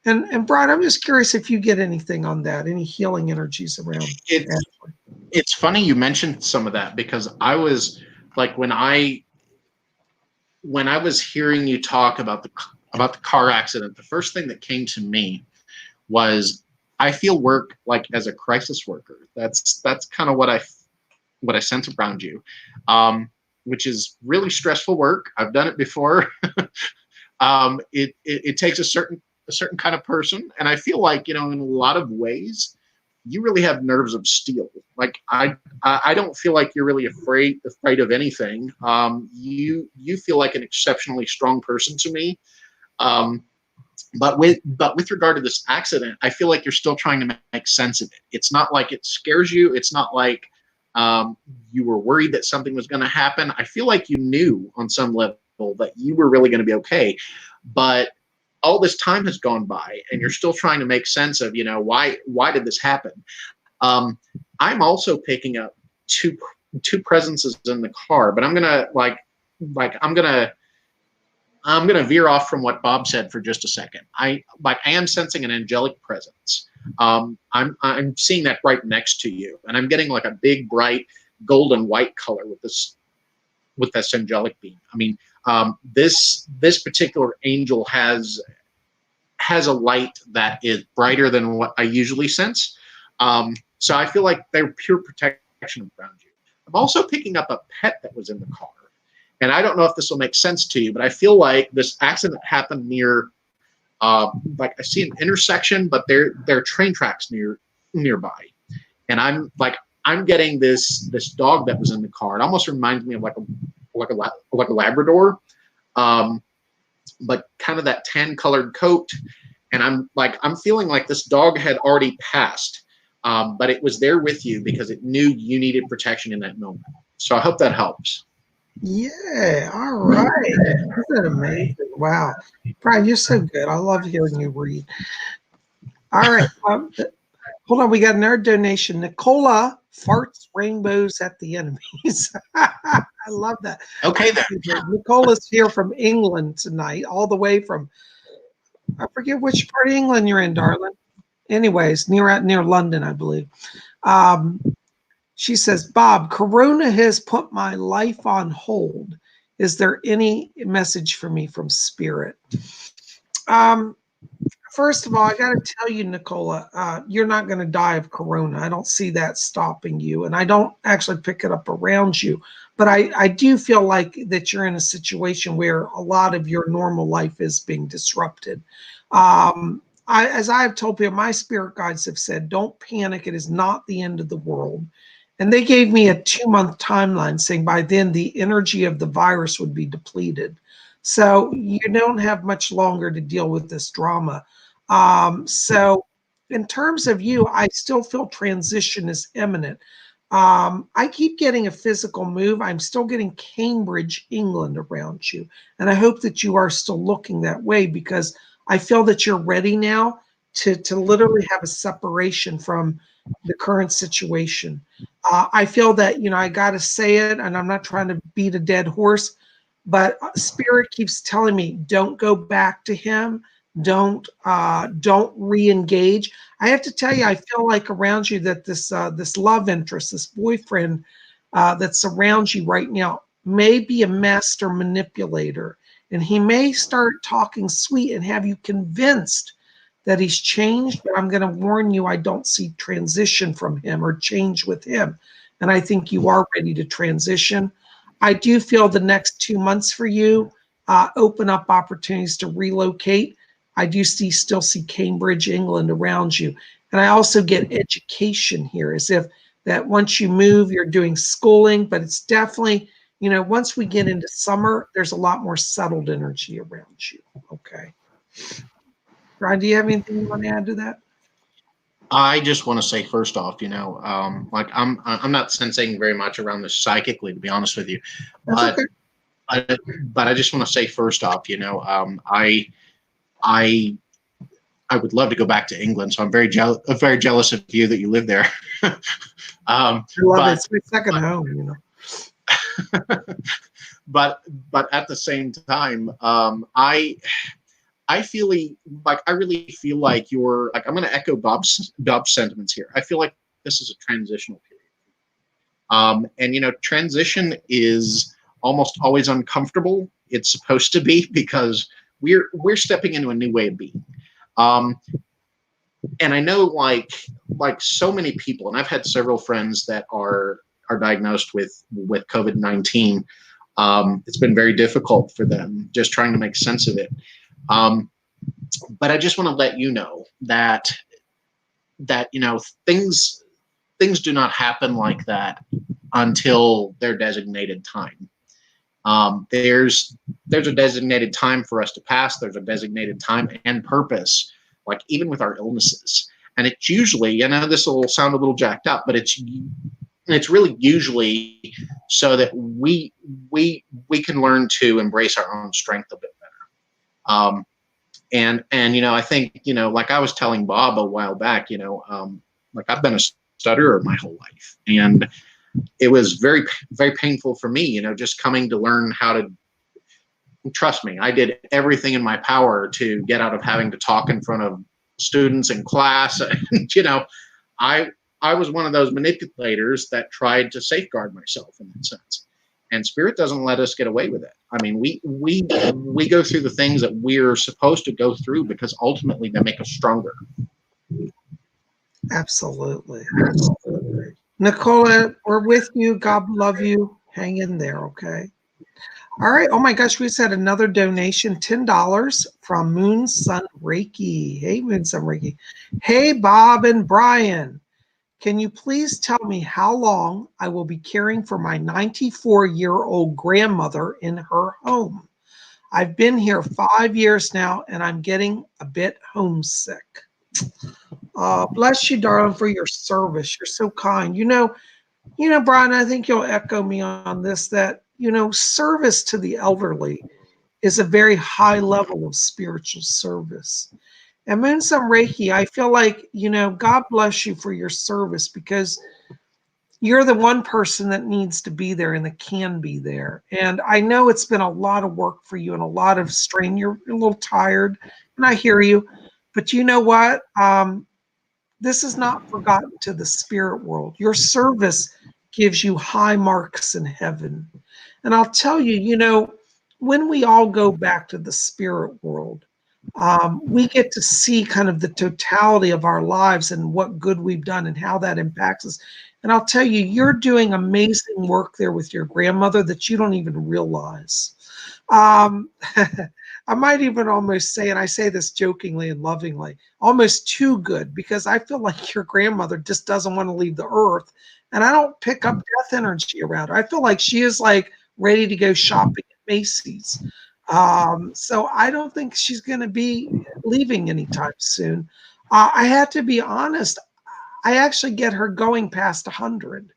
And Brian, I'm just curious if you get anything on that, any healing energies around. It's funny you mentioned some of that, because I was like, when I was hearing you talk about the car accident, the first thing that came to me was I feel work like as a crisis worker. That's kind of what I sense around you, which is really stressful work. I've done it before. It takes a certain kind of person, and I feel like, in a lot of ways, you really have nerves of steel. Like I don't feel like you're really afraid of anything. You feel like an exceptionally strong person to me. But with regard to this accident, I feel like you're still trying to make sense of it. It's not like it scares you. It's not like you were worried that something was going to happen. I feel like you knew on some level that you were really going to be okay. But all this time has gone by, and you're still trying to make sense of, why did this happen? I'm also picking up two presences in the car, but I'm gonna I'm gonna veer off from what Bob said for just a second. I am sensing an angelic presence. I'm seeing that right next to you, and I'm getting like a big, bright golden white color with this angelic being. I mean, this particular angel has a light that is brighter than what I usually sense. So I feel like they're pure protection around you. I'm also picking up a pet that was in the car. And I don't know if this will make sense to you, but I feel like this accident happened near, I see an intersection, but there are train tracks nearby. And I'm getting this dog that was in the car. It almost reminds me of like a Labrador, but kind of that tan colored coat. And I'm feeling like this dog had already passed, but it was there with you because it knew you needed protection in that moment. So I hope that helps. Yeah, all right. Isn't that amazing? Wow. Brian, you're so good. I love hearing you read. All right. Hold on. We got another donation. Nicola farts rainbows at the enemies. I love that. Okay, then. Nicola's here from England tonight, all the way from, I forget which part of England you're in, darling. Anyways, near London, I believe. She says, Bob, Corona has put my life on hold. Is there any message for me from Spirit? First of all, I got to tell you, Nicola, you're not going to die of Corona. I don't see that stopping you, and I don't actually pick it up around you. But I do feel like that you're in a situation where a lot of your normal life is being disrupted. As I have told people, my spirit guides have said, don't panic. It is not the end of the world. And they gave me a 2-month timeline saying by then the energy of the virus would be depleted. So you don't have much longer to deal with this drama. So in terms of you, I still feel transition is imminent. I keep getting a physical move. I'm still getting Cambridge, England around you. And I hope that you are still looking that way because I feel that you're ready now to literally have a separation from the current situation. I feel that, I got to say it, and I'm not trying to beat a dead horse, but Spirit keeps telling me, don't go back to him. Don't re-engage. I have to tell you, I feel like around you that this love interest, this boyfriend that's around you right now may be a master manipulator, and he may start talking sweet and have you convinced that he's changed, but I'm going to warn you, I don't see transition from him or change with him. And I think you are ready to transition. I do feel the next 2 months for you open up opportunities to relocate. I do still see Cambridge, England around you. And I also get education here, as if that once you move, you're doing schooling, but it's definitely, once we get into summer, there's a lot more settled energy around you. Okay. Brian, do you have anything you want to add to that? I just want to say first off, I'm not sensing very much around this psychically, to be honest with you, but okay. But I just want to say first off, I would love to go back to England, so I'm very jealous of you that you live there. I love it. It's my second home, But at the same time, I really feel like you're like, I'm going to echo Bob's sentiments here. I feel like this is a transitional period. And transition is almost always uncomfortable. It's supposed to be because we're stepping into a new way of being. And I know like so many people, and I've had several friends that are diagnosed with COVID-19. It's been very difficult for them just trying to make sense of it. But I just want to let you know that things do not happen like that until their designated time. There's a designated time for us to pass. There's a designated time and purpose, like even with our illnesses. And it's usually, this will sound a little jacked up, but it's really usually so that we we can learn to embrace our own strength a bit better. And you know, I think, you know, like I was telling Bob a while back, you know, like I've been a stutterer my whole life, and it was very, very painful for me, you know, just coming to learn how to. Trust me, I did everything in my power to get out of having to talk in front of students in class. And, you know, I was one of those manipulators that tried to safeguard myself in that sense. And spirit doesn't let us get away with it. I mean, we go through the things that we're supposed to go through because ultimately they make us stronger. Absolutely. Absolutely. Nicola, we're with you. God love you. Hang in there, okay? All right. Oh my gosh, we just had another donation, $10 from Moon Sun Reiki. Hey, Moon Sun Reiki. Hey, Bob and Brian. Can you please tell me how long I will be caring for my 94-year-old grandmother in her home? I've been here 5 years now, and I'm getting a bit homesick. Bless you, darling, for your service. You're so kind. You know, Brian, I think you'll echo me on this, that, you know, service to the elderly is a very high level of spiritual service. And Moon Sun Reiki, I feel like, you know, God bless you for your service, because you're the one person that needs to be there and that can be there. And I know it's been a lot of work for you and a lot of strain. You're a little tired, and I hear you. But you know what? This is not forgotten to the spirit world. Your service gives you high marks in heaven. And I'll tell you, you know, when we all go back to the spirit world, we get to see kind of the totality of our lives and what good we've done and how that impacts us. And I'll tell you, you're doing amazing work there with your grandmother that you don't even realize. I might even almost say, and I say this jokingly and lovingly, almost too good, because I feel like your grandmother just doesn't want to leave the earth. And I don't pick up death energy around her. I feel like she is like ready to go shopping at Macy's. So I don't think she's going to be leaving anytime soon. I had to be honest. I actually get her going past 100.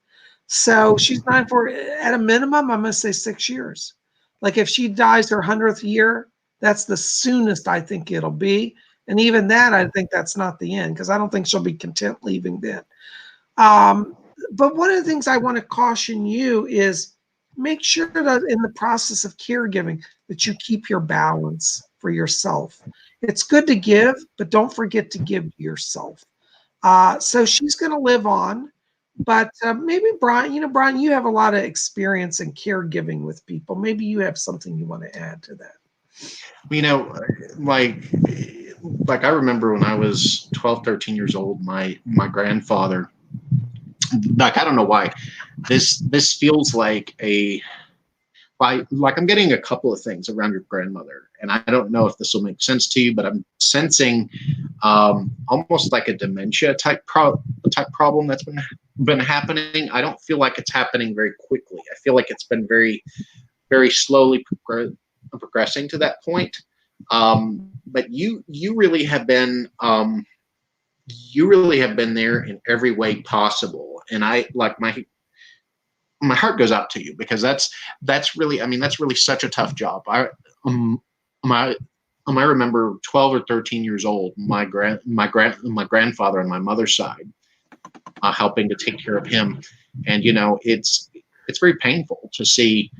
So she's 94. At a minimum, I'm going to say 6 years. Like if she dies her 100th year, that's the soonest I think it'll be. And even that, I think that's not the end, because I don't think she'll be content leaving then. But one of the things I want to caution you is make sure that in the process of caregiving that you keep your balance for yourself. It's good to give, but don't forget to give to yourself. So she's going to live on. But maybe Brian, Brian, you have a lot of experience in caregiving with people. Maybe you have something you want to add to that. You know, like I remember when I was 12, 13 years old, my grandfather, like, I don't know why this feels like like I'm getting a couple of things around your grandmother, and I don't know if this will make sense to you, but I'm sensing almost like a dementia type problem that's been happening. I don't feel like it's happening very quickly. I feel like it's been very, very slowly progressing to that point. But you really have been there in every way possible, and I like my heart goes out to you, because that's really, I mean, that's really such a tough job. I remember 12 or 13 years old, my grandfather on my mother's side, helping to take care of him, and you know, it's very painful to see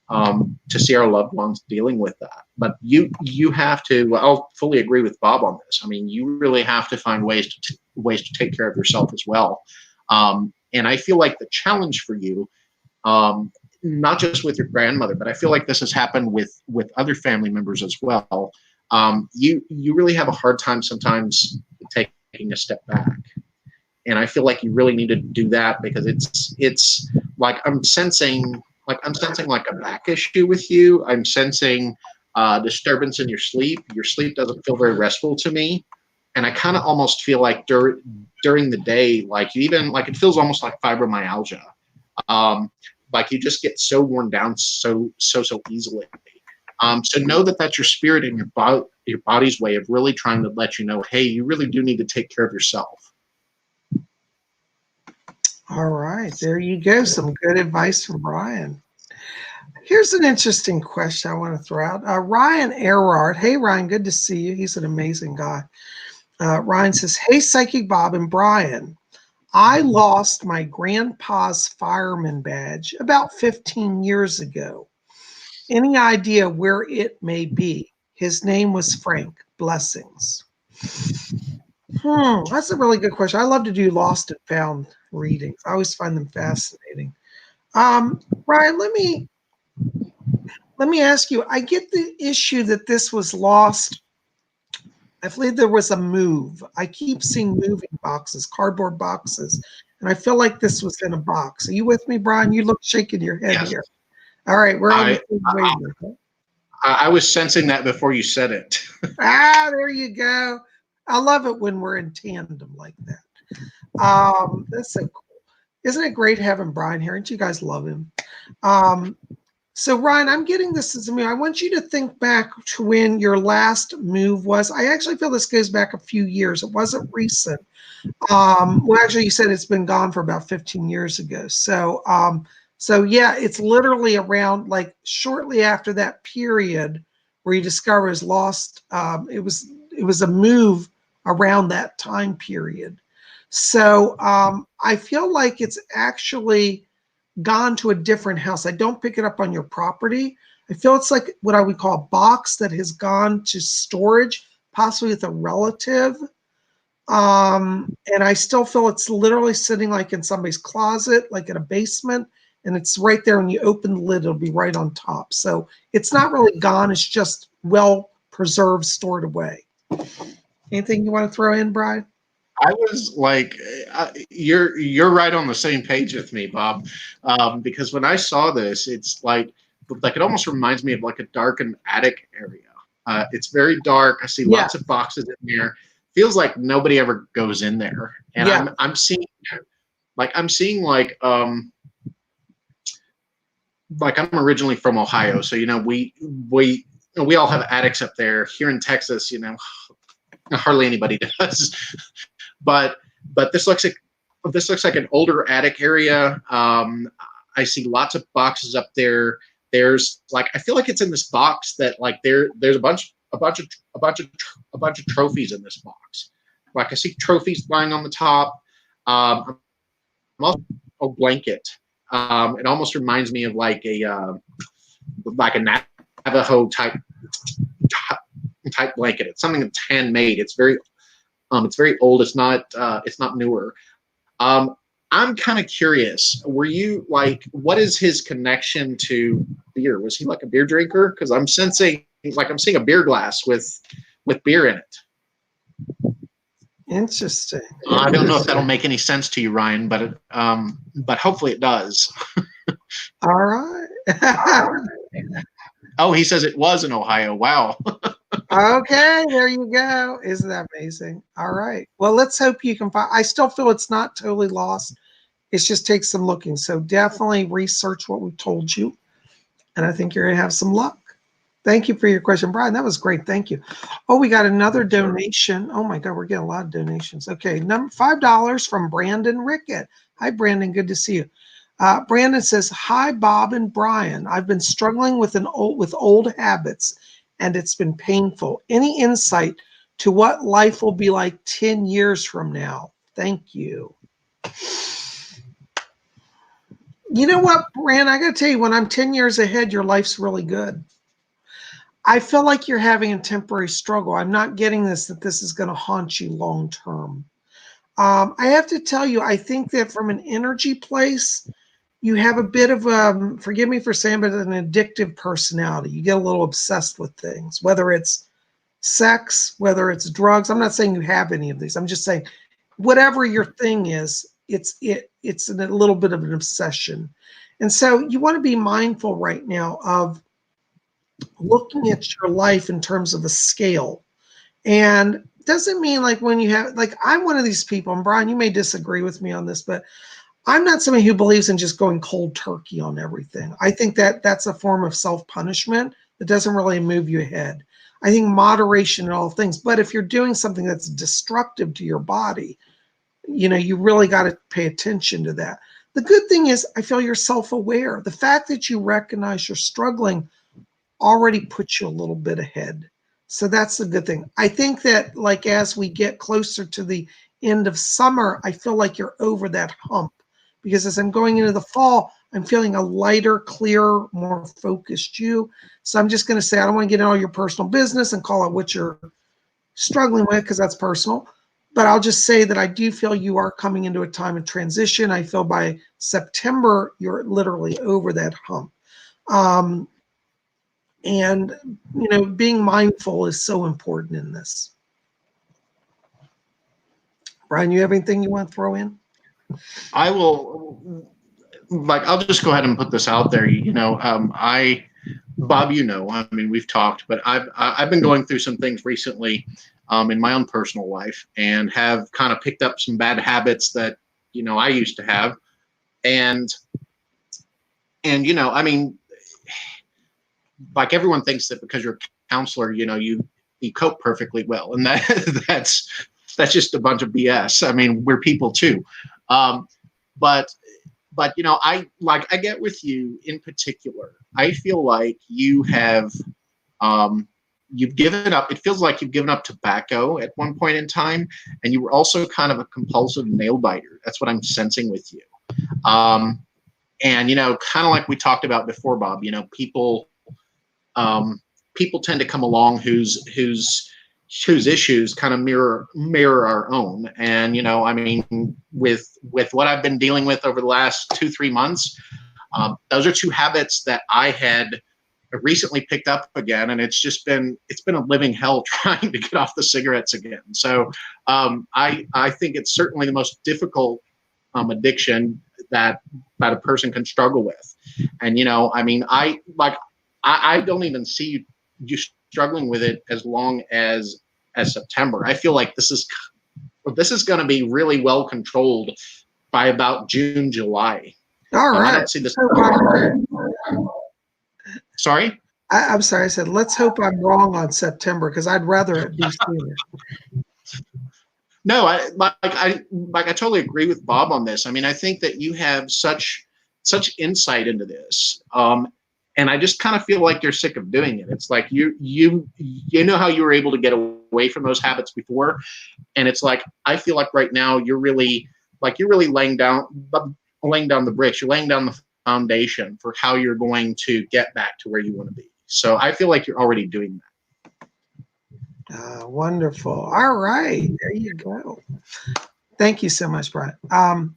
our loved ones dealing with that. But you have to. I'll fully agree with Bob on this. I mean, you really have to find ways to take care of yourself as well. And I feel like the challenge for you, not just with your grandmother, but I feel like this has happened with other family members as well. You really have a hard time sometimes taking a step back, and I feel like you really need to do that, because it's like I'm sensing like a back issue with you. I'm sensing disturbance in your sleep. Your sleep doesn't feel very restful to me, and I kind of almost feel like during the day, like you even like it feels almost like fibromyalgia. Like you just get so worn down so easily. So know that that's your spirit and your body's way of really trying to let you know, hey, you really do need to take care of yourself. All right, there you go. Some good advice from Brian. Here's an interesting question I want to throw out. Ryan Erard. Hey, Ryan, good to see you. He's an amazing guy. Ryan says, hey, Psychic Bob and Brian. I lost my grandpa's fireman badge about 15 years ago. Any idea where it may be? His name was Frank. Blessings. That's a really good question. I love to do lost and found readings. I always find them fascinating. Brian, let me ask you. I get the issue that this was lost. I believe there was a move. I keep seeing moving boxes, cardboard boxes, and I feel like this was in a box. Are you with me, Brian? You look shaking your head Yes. here. All right, we're on the same wavelength. I was sensing that before you said it. There you go. I love it when we're in tandem like that. That's so cool. Isn't it great having Brian here? Don't you guys love him? So Ryan, I'm getting this as a move. I want you to think back to when your last move was. I actually feel this goes back a few years. It wasn't recent. Well, actually, you said it's been gone for about 15 years ago. So yeah, it's literally around like shortly after that period where you discover is lost. It was a move around that time period. So I feel like it's actually gone to a different house. I don't pick it up on your property. I feel it's like what I would call a box that has gone to storage, possibly with a relative. And I still feel it's literally sitting like in somebody's closet, like in a basement, and it's right there. When you open the lid, it'll be right on top. So it's not really gone. It's just well preserved, stored away. Anything you want to throw in, Brian? I was like, you're right on the same page with me, Bob, because when I saw this, it's like it almost reminds me of like a darkened attic area. It's very dark. I see lots of boxes in there. Feels like nobody ever goes in there, and I'm seeing like I'm originally from Ohio, so we all have attics up there. Here in Texas, hardly anybody does. But this looks like an older attic area. I see lots of boxes up there. There's like I feel like it's in this box that like there's a bunch of trophies in this box. Like I see trophies lying on the top. Also a blanket. It almost reminds me of like a Navajo type blanket. It's something that's handmade. It's very old. It's not newer. I'm kind of curious. Were you like, what is his connection to beer? Was he like a beer drinker? Because I'm seeing a beer glass with beer in it. Interesting. I don't know if that'll make any sense to you, Ryan, but hopefully it does. All right. Oh, he says it was in Ohio. Wow. Okay, there you go. Isn't that amazing? All right. Well, let's hope you can find. I still feel it's not totally lost. It just takes some looking. So definitely research what we've told you. And I think you're going to have some luck. Thank you for your question, Brian. That was great. Thank you. Oh, we got another donation. Oh my God, we're getting a lot of donations. Okay, $5 from Brandon Rickett. Hi, Brandon. Good to see you. Brandon says, "Hi, Bob and Brian. I've been struggling with old habits, and it's been painful. Any insight to what life will be like 10 years from now? Thank you." You know what, Brandon? I got to tell you, when I'm 10 years ahead, your life's really good. I feel like you're having a temporary struggle. I'm not getting that this is going to haunt you long term. I have to tell you, I think that from an energy place, you have a bit of forgive me for saying, but an addictive personality. You get a little obsessed with things, whether it's sex, whether it's drugs. I'm not saying you have any of these. I'm just saying whatever your thing is, it's a little bit of an obsession. And so you want to be mindful right now of looking at your life in terms of a scale. And doesn't mean like when you have, like, I'm one of these people, and Brian, you may disagree with me on this, but I'm not somebody who believes in just going cold turkey on everything. I think that that's a form of self-punishment that doesn't really move you ahead. I think moderation in all things, but if you're doing something that's destructive to your body, you really got to pay attention to that. The good thing is I feel you're self-aware. The fact that you recognize you're struggling already puts you a little bit ahead. So that's the good thing. I think that like as we get closer to the end of summer, I feel like you're over that hump, because as I'm going into the fall, I'm feeling a lighter, clearer, more focused you. So I'm just going to say, I don't want to get into all your personal business and call out what you're struggling with, because that's personal. But I'll just say that I do feel you are coming into a time of transition. I feel by September, you're literally over that hump. And, you know, being mindful is so important in this. Brian, you have anything you want to throw in? I will, I'll just go ahead and put this out there. Bob, I mean, we've talked, but I've been going through some things recently in my own personal life, and have kind of picked up some bad habits that, I used to have. And, I mean, like everyone thinks that because you're a counselor, you cope perfectly well. And that's just a bunch of BS. I mean, we're people too. But I get with you in particular. I feel like you have, you've given up. It feels like you've given up tobacco at one point in time, and you were also kind of a compulsive nail biter. That's what I'm sensing with you. And kind of like we talked about before, Bob. People tend to come along whose issues kind of mirror our own. And I mean, with what I've been dealing with over the last 2-3 months, those are two habits that I had recently picked up again, and it's been a living hell trying to get off the cigarettes again. So I think it's certainly the most difficult addiction that a person can struggle with. And I mean, I don't even see you struggling with it as long as September. I feel like this is going to be really well controlled by about June, July. All right. I don't see this. Sorry? I'm sorry. I said, let's hope I'm wrong on September, because I'd rather it be sooner. No, I totally agree with Bob on this. I mean, I think that you have such insight into this. And I just kind of feel like you're sick of doing it. It's like you know how you were able to get away from those habits before, and it's like I feel like right now you're really laying down the bricks. You're laying down the foundation for how you're going to get back to where you want to be. So I feel like you're already doing that. Wonderful. All right, there you go. Thank you so much, Brian. All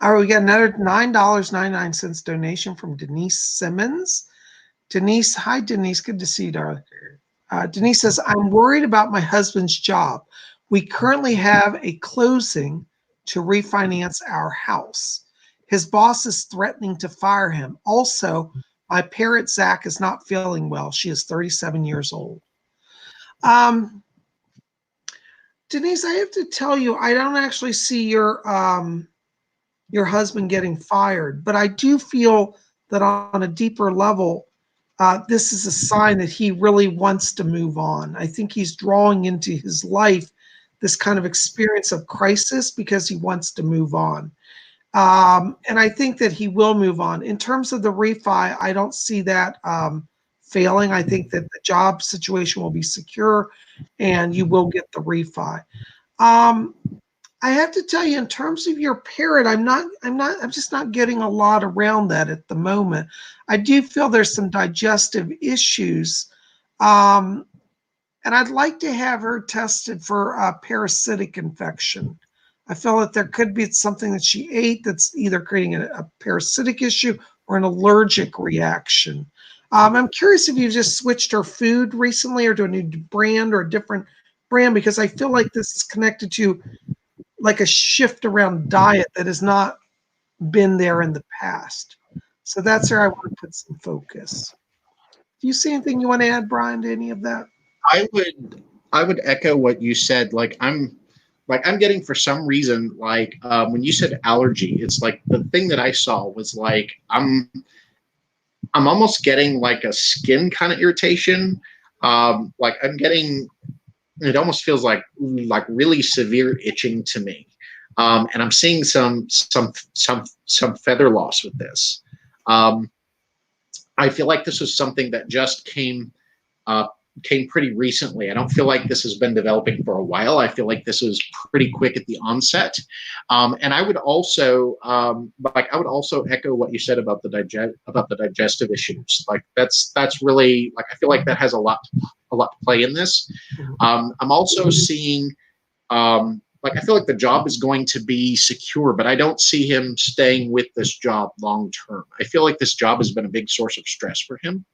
right, we got another $9.99 donation from Denise Simmons. Denise, hi Denise, good to see you, darling. Denise says, I'm worried about my husband's job. We currently have a closing to refinance our house. His boss is threatening to fire him. Also, my parrot Zach is not feeling well. She is 37 years old. Denise, I have to tell you, I don't actually see your husband getting fired, but I do feel that on a deeper level, this is a sign that he really wants to move on. I think he's drawing into his life this kind of experience of crisis because he wants to move on. And I think that he will move on. In terms of the refi, I don't see that failing. I think that the job situation will be secure and you will get the refi. I have to tell you, in terms of your parrot, I'm just not getting a lot around that at the moment. I do feel there's some digestive issues. And I'd like to have her tested for a parasitic infection. I feel that there could be something that she ate that's either creating a parasitic issue or an allergic reaction. I'm curious if you just switched her food recently or to a new brand or a different brand, because I feel like this is connected to like a shift around diet that has not been there in the past. So that's where I want to put some focus. Do you see anything you want to add, Brian, to any of that? I would echo what you said. I'm getting, for some reason, when you said allergy, it's like the thing that I saw was like I'm almost getting like a skin kind of irritation. Like I'm getting, it almost feels like really severe itching to me. And I'm seeing some feather loss with this. I feel like this was something that just came pretty recently. I don't feel like this has been developing for a while. I feel like this was pretty quick at the onset. And I would also echo what you said about the digestive issues. Like that's really, like, I feel like that has a lot to play in this. I'm also seeing like, I feel like the job is going to be secure, but I don't see him staying with this job long term. I feel like this job has been a big source of stress for him,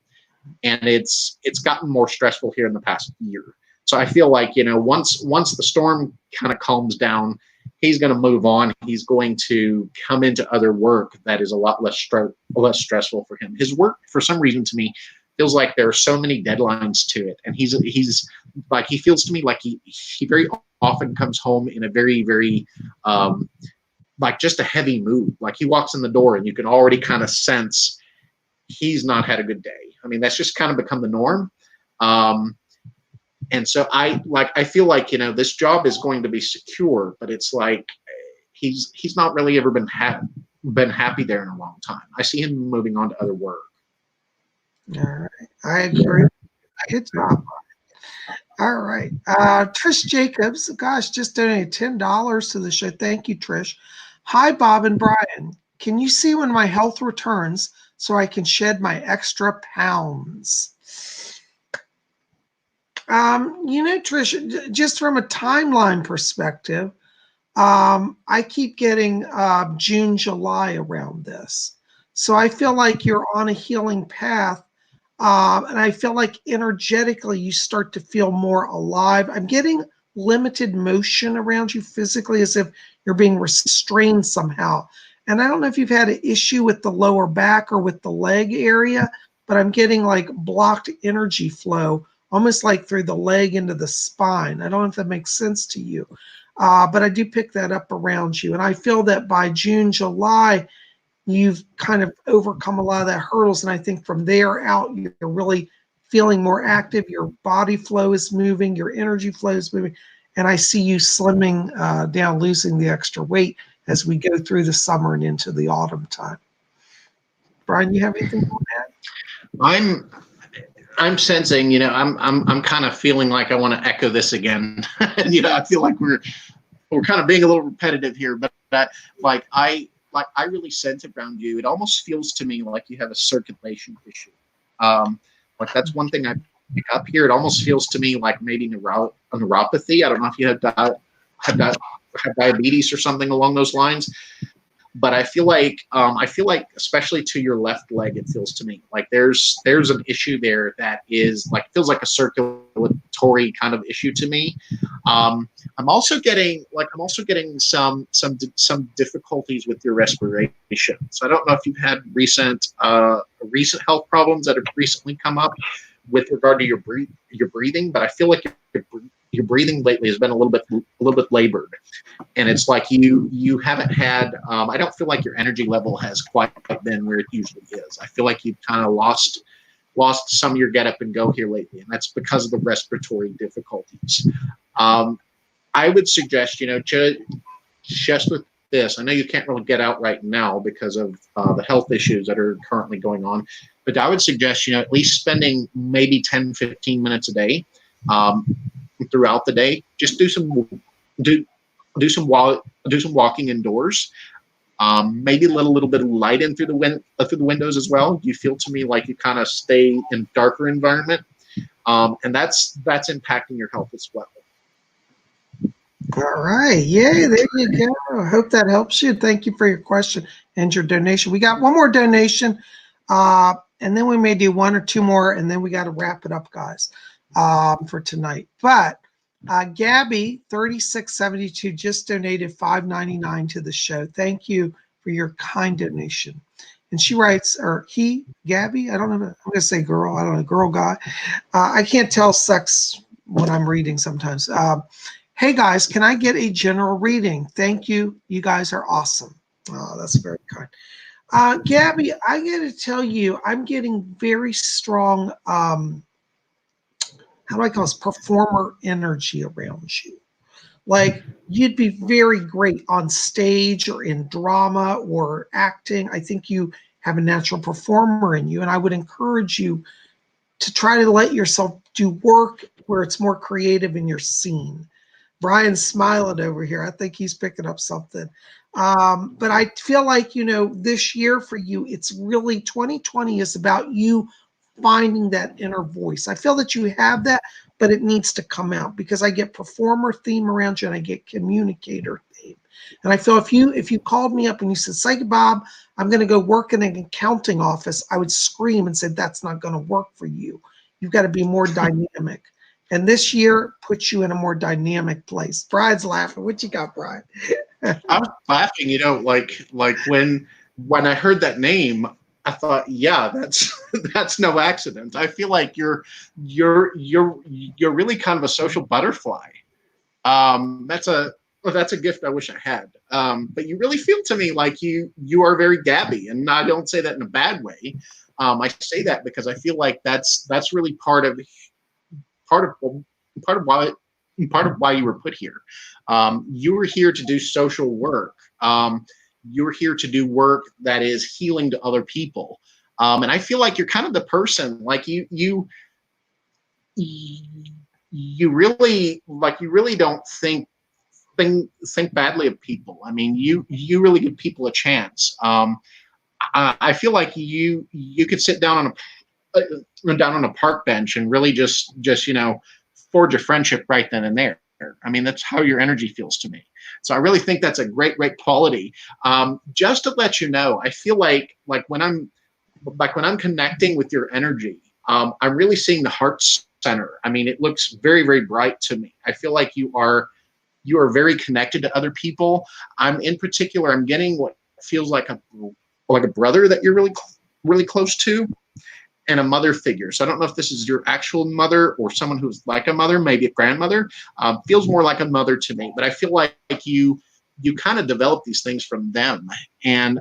and it's gotten more stressful here in the past year. So I feel like, once the storm kind of calms down, he's going to move on. He's going to come into other work that is a lot less stressful for him. His work, for some reason, to me, feels like there are so many deadlines to it, and he's like, he feels to me like he very often comes home in a very, very like, just a heavy mood. Like, he walks in the door and you can already kind of sense he's not had a good day. I mean, that's just kind of become the norm. And so I feel like, this job is going to be secure, but it's like he's not really ever been happy there in a long time. I see him moving on to other work. All right. I agree. Good job. All right. Trish Jacobs, gosh, just donated $10 to the show. Thank you, Trish. Hi, Bob and Brian. Can you see when my health returns so I can shed my extra pounds? Trish, just from a timeline perspective, I keep getting June, July around this. So I feel like you're on a healing path. And I feel like energetically you start to feel more alive. I'm getting limited motion around you physically, as if you're being restrained somehow. And I don't know if you've had an issue with the lower back or with the leg area, but I'm getting like blocked energy flow, almost like through the leg into the spine. I don't know if that makes sense to you, but I do pick that up around you. And I feel that by June, July, you've kind of overcome a lot of that hurdles. And I think from there out, you're really feeling more active. Your body flow is moving, your energy flow is moving. And I see you slimming down, losing the extra weight as we go through the summer and into the autumn time. Brian, you have anything on that? I'm sensing, I'm kind of feeling like I want to echo this again. I feel like we're kind of being a little repetitive here, but I really sense it around you. It almost feels to me like you have a circulation issue. Like, that's one thing I pick up here. It almost feels to me like maybe neuropathy. I don't know if you have diabetes or something along those lines. But I feel like especially to your left leg, it feels to me like there's an issue there that is like, feels like a circulatory kind of issue to me. I'm also getting some difficulties with your respiration. So I don't know if you've had recent health problems that have recently come up with regard to your breathing, but I feel like your breathing lately has been a little bit labored, and it's like you haven't had. I don't feel like your energy level has quite been where it usually is. I feel like you've kind of lost some of your get up and go here lately, and that's because of the respiratory difficulties. I would suggest, just with this, I know you can't really get out right now because of the health issues that are currently going on, but I would suggest, at least spending maybe 10, 15 minutes a day throughout the day. Just do some walking indoors. Maybe let a little bit of light in through the windows as well. You feel to me like you kind of stay in a darker environment, and that's impacting your health as well. All right. Yay. There you go. I hope that helps you. Thank you for your question and your donation. We got one more donation, and then we may do one or two more, and then we got to wrap it up, guys, for tonight. But Gabby 3672 just donated $5.99 to the show. Thank you for your kind donation. And she writes, or he, Gabby, I don't know. I'm going to say girl. I don't know, girl, guy. I can't tell sex when I'm reading sometimes. Hey guys, can I get a general reading? Thank you. You guys are awesome. Oh, that's very kind. Gabby, I got to tell you, I'm getting very strong, how do I call this, performer energy around you. Like, you'd be very great on stage or in drama or acting. I think you have a natural performer in you, and I would encourage you to try to let yourself do work where it's more creative in your scene. Brian's smiling over here. I think he's picking up something. But I feel like, this year for you, it's really 2020 is about you finding that inner voice. I feel that you have that, but it needs to come out because I get performer theme around you and I get communicator theme. And I feel if you called me up and you said, Psychic Bob, I'm going to go work in an accounting office, I would scream and say, that's not going to work for you. You've got to be more dynamic. And this year puts you in a more dynamic place. Brian's laughing. What you got, Brian? I was laughing, like when I heard that name, I thought, yeah, that's no accident. I feel like you're really kind of a social butterfly. That's a gift I wish I had. But you really feel to me like you are very Gabby, and I don't say that in a bad way. I say that because I feel like that's really part of why you were put here. You were here to do social work. You were here to do work that is healing to other people. And I feel like you're kind of the person, like you really don't think badly of people. I mean, you really give people a chance. I feel like you could sit down on a park bench and really just forge a friendship right then and there. I mean, that's how your energy feels to me. So I really think that's a great quality. Just to let you know, I feel like when I'm connecting with your energy, I'm really seeing the heart center. I mean, it looks very, very bright to me. I feel like you are very connected to other people. I'm getting what feels like a brother that you're really, really close to, and a mother figure. So I don't know if this is your actual mother or someone who's like a mother, maybe a grandmother. Feels more like a mother to me, but I feel like you kind of develop these things from them, and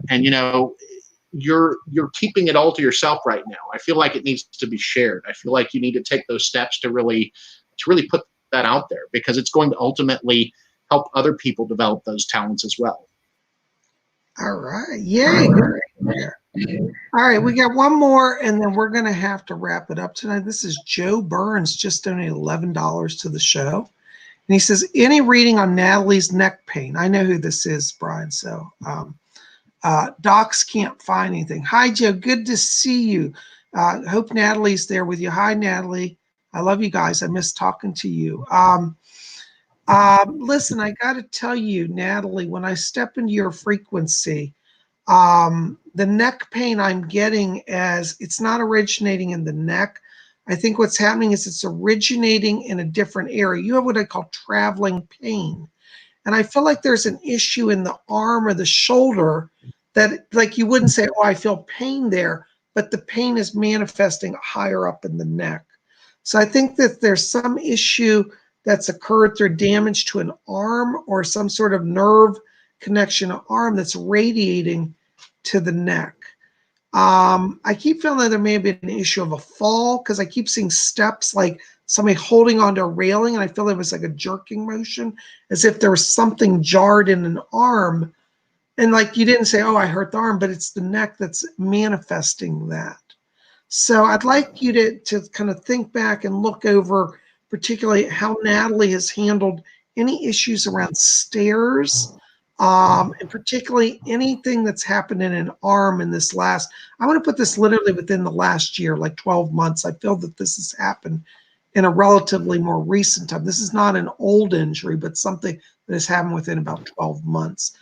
you're keeping it all to yourself right now. I feel like it needs to be shared. I feel like you need to take those steps to really put that out there, because it's going to ultimately help other people develop those talents as well. All right. Yay. All right. We got one more, and then we're going to have to wrap it up tonight. This is Joe Burns, just donated $11 to the show. And he says, any reading on Natalie's neck pain? I know who this is, Brian. So docs can't find anything. Hi, Joe. Good to see you. Hope Natalie's there with you. Hi, Natalie. I love you guys. I miss talking to you. Listen, I got to tell you, Natalie, when I step into your frequency, the neck pain I'm getting, as it's not originating in the neck. I think what's happening is it's originating in a different area. You have what I call traveling pain. And I feel like there's an issue in the arm or the shoulder that, like, you wouldn't say, oh, I feel pain there, but the pain is manifesting higher up in the neck. So I think that there's some issue that's occurred through damage to an arm or some sort of nerve connection to arm that's radiating to the neck. I keep feeling that there may have been an issue of a fall, because I keep seeing steps like somebody holding onto a railing, and I feel it was like a jerking motion, as if there was something jarred in an arm. And like, you didn't say, oh, I hurt the arm, but it's the neck that's manifesting that. So I'd like you to kind of think back and look over particularly how Natalie has handled any issues around stairs, and particularly anything that's happened in an arm in this last, I want to put this literally within the last year, like 12 months. I feel that this has happened in a relatively more recent time. This is not an old injury, but something that has happened within about 12 months.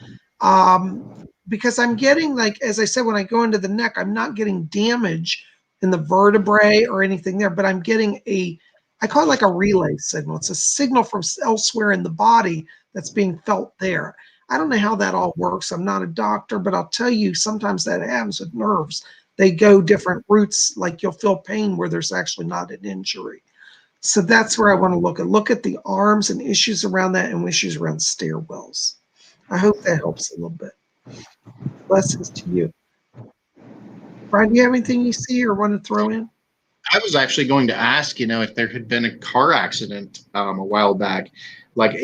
Because I'm getting, like, as I said, when I go into the neck, I'm not getting damage in the vertebrae or anything there, but I'm getting I call it like a relay signal. It's a signal from elsewhere in the body that's being felt there. I don't know how that all works. I'm not a doctor, but I'll tell you, sometimes that happens with nerves. They go different routes, like you'll feel pain where there's actually not an injury. So that's where I want to look at the arms and issues around that, and issues around stairwells. I hope that helps a little bit. Blessings to you. Brian, do you have anything you see or want to throw in? I was actually going to ask, if there had been a car accident a while back, like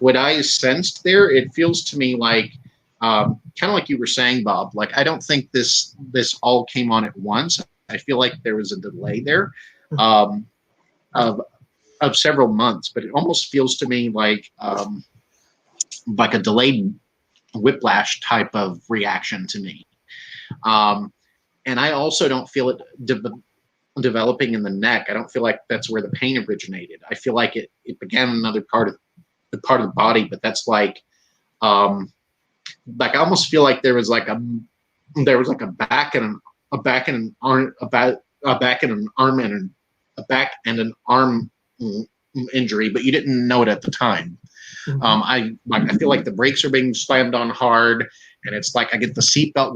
what I sensed there, it feels to me like kind of like you were saying, Bob. Like I don't think this all came on at once. I feel like there was a delay there of several months, but it almost feels to me like a delayed whiplash type of reaction to me. And I also don't feel it developing in the neck. I don't feel like that's where the pain originated. I feel like it began in another part of the body, but that's like I almost feel like there was like a back and an arm injury, but you didn't know it at the time. I feel like the brakes are being slammed on hard, and it's like I get the seatbelt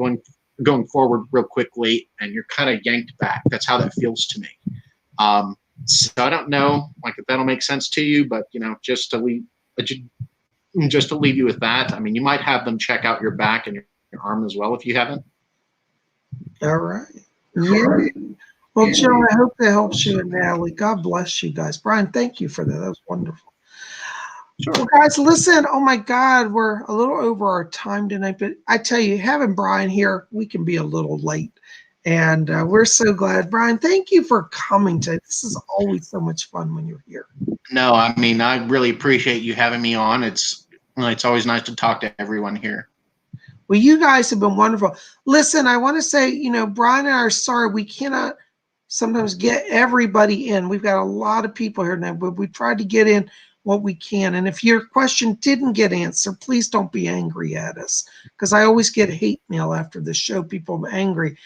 going forward real quickly, and you're kind of yanked back. That's how that feels to me. So I don't know, like if that'll make sense to you, but just to leave you with that. I mean, you might have them check out your back and your arm as well if you haven't. All right. Yeah. Well, Joe, I hope that helps you and Natalie. God bless you guys. Brian, thank you for that. That was wonderful. Sure. Well, guys, listen. Oh my God, we're a little over our time tonight, but I tell you, having Brian here, we can be a little late, and we're so glad. Brian, thank you for coming today. This is always so much fun when you're here. No, I mean, I really appreciate you having me on. It's always nice to talk to everyone here. Well, you guys have been wonderful. Listen, I want to say, Brian and I are sorry we cannot sometimes get everybody in. We've got a lot of people here now, but we tried to get in what we can. And if your question didn't get answered, please don't be angry at us, because I always get hate mail after the show. People are angry.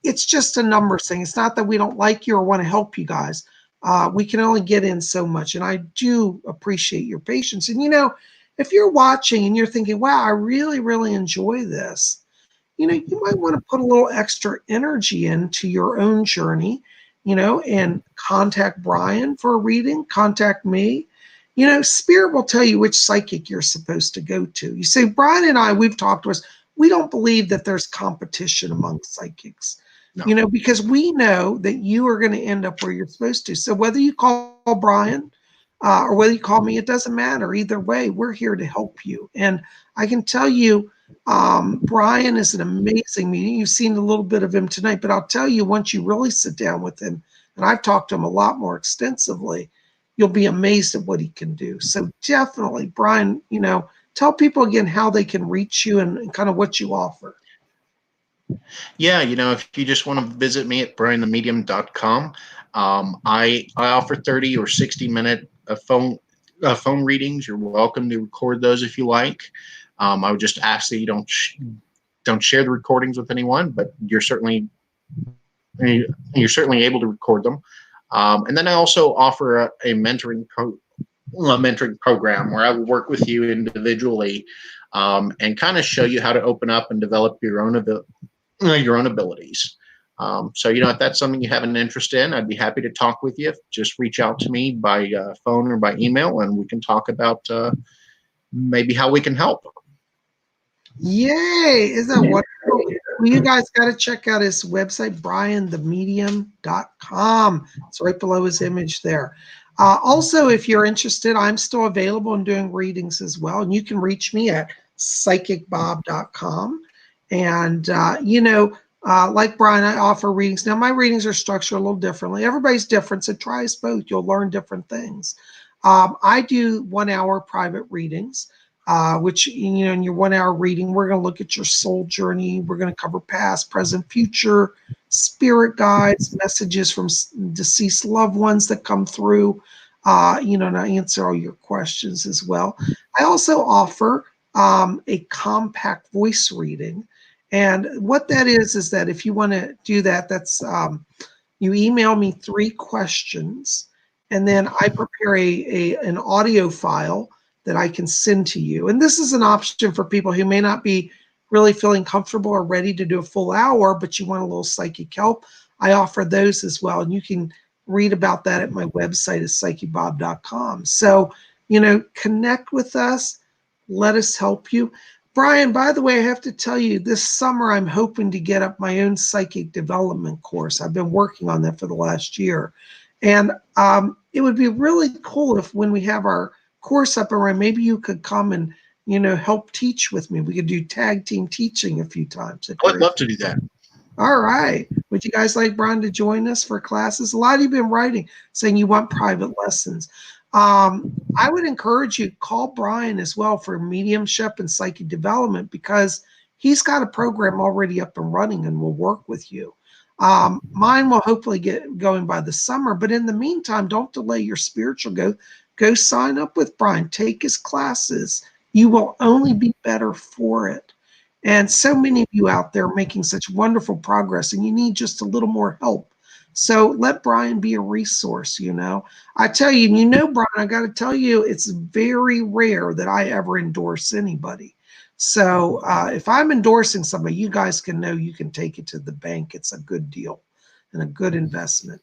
It's just a numbers thing. It's not that we don't like you or want to help you guys. We can only get in so much. And I do appreciate your patience. And, if you're watching and you're thinking, wow, I really, really enjoy this, you might want to put a little extra energy into your own journey, and contact Brian for a reading, contact me. Spirit will tell you which psychic you're supposed to go to. You see, Brian and I, we've talked to us, we don't believe that there's competition among psychics, no. Because we know that you are going to end up where you're supposed to. So whether you call Brian or whether you call me, it doesn't matter. Either way, we're here to help you. And I can tell you, Brian is an amazing medium. You've seen a little bit of him tonight, but I'll tell you, once you really sit down with him, and I've talked to him a lot more extensively, you'll be amazed at what he can do. So definitely, Brian, tell people again how they can reach you and kind of what you offer. Yeah, if you just want to visit me at brianthemedium.com, I offer 30 or 60-minute phone readings. You're welcome to record those if you like. I would just ask that you don't share the recordings with anyone, but you're certainly able to record them. And then I also offer a mentoring program where I will work with you individually and kind of show you how to open up and develop your own abilities. So, if that's something you have an interest in, I'd be happy to talk with you. Just reach out to me by phone or by email, and we can talk about maybe how we can help. Yay! Isn't that wonderful? Well, you guys got to check out his website, brianthemedium.com. It's right below his image there. Also, if you're interested, I'm still available and doing readings as well. And you can reach me at PsychicBob.com. And, like Brian, I offer readings. Now, my readings are structured a little differently. Everybody's different, so try us both. You'll learn different things. I do 1 hour private readings, which, in your 1 hour reading, we're going to look at your soul journey. We're going to cover past, present, future, spirit guides, messages from deceased loved ones that come through, and I answer all your questions as well. I also offer a compact voice reading. And what that is that if you want to do that, that's you email me 3 questions, and then I prepare an audio file that I can send to you. And this is an option for people who may not be really feeling comfortable or ready to do a full hour, but you want a little psychic help. I offer those as well. And you can read about that at my website at PsychicBob.com. So, connect with us. Let us help you. Brian, by the way, I have to tell you, this summer I'm hoping to get up my own psychic development course. I've been working on that for the last year. And it would be really cool if when we have our course up and running. Maybe you could come and, you know, help teach with me. We could do tag team teaching a few times. I would love to do that. All right. Would you guys like Brian to join us for classes? A lot of you have been writing saying you want private lessons. I would encourage you to call Brian as well for mediumship and psychic development, because he's got a program already up and running and will work with you. Mine will hopefully get going by the summer, but in the meantime, don't delay your spiritual growth. Go sign up with Brian. Take his classes. You will only be better for it. And so many of you out there are making such wonderful progress, and you need just a little more help. So let Brian be a resource, you know. I tell you, you know, Brian, I got to tell you, it's very rare that I ever endorse anybody. So if I'm endorsing somebody, you guys can know you can take it to the bank. It's a good deal and a good investment.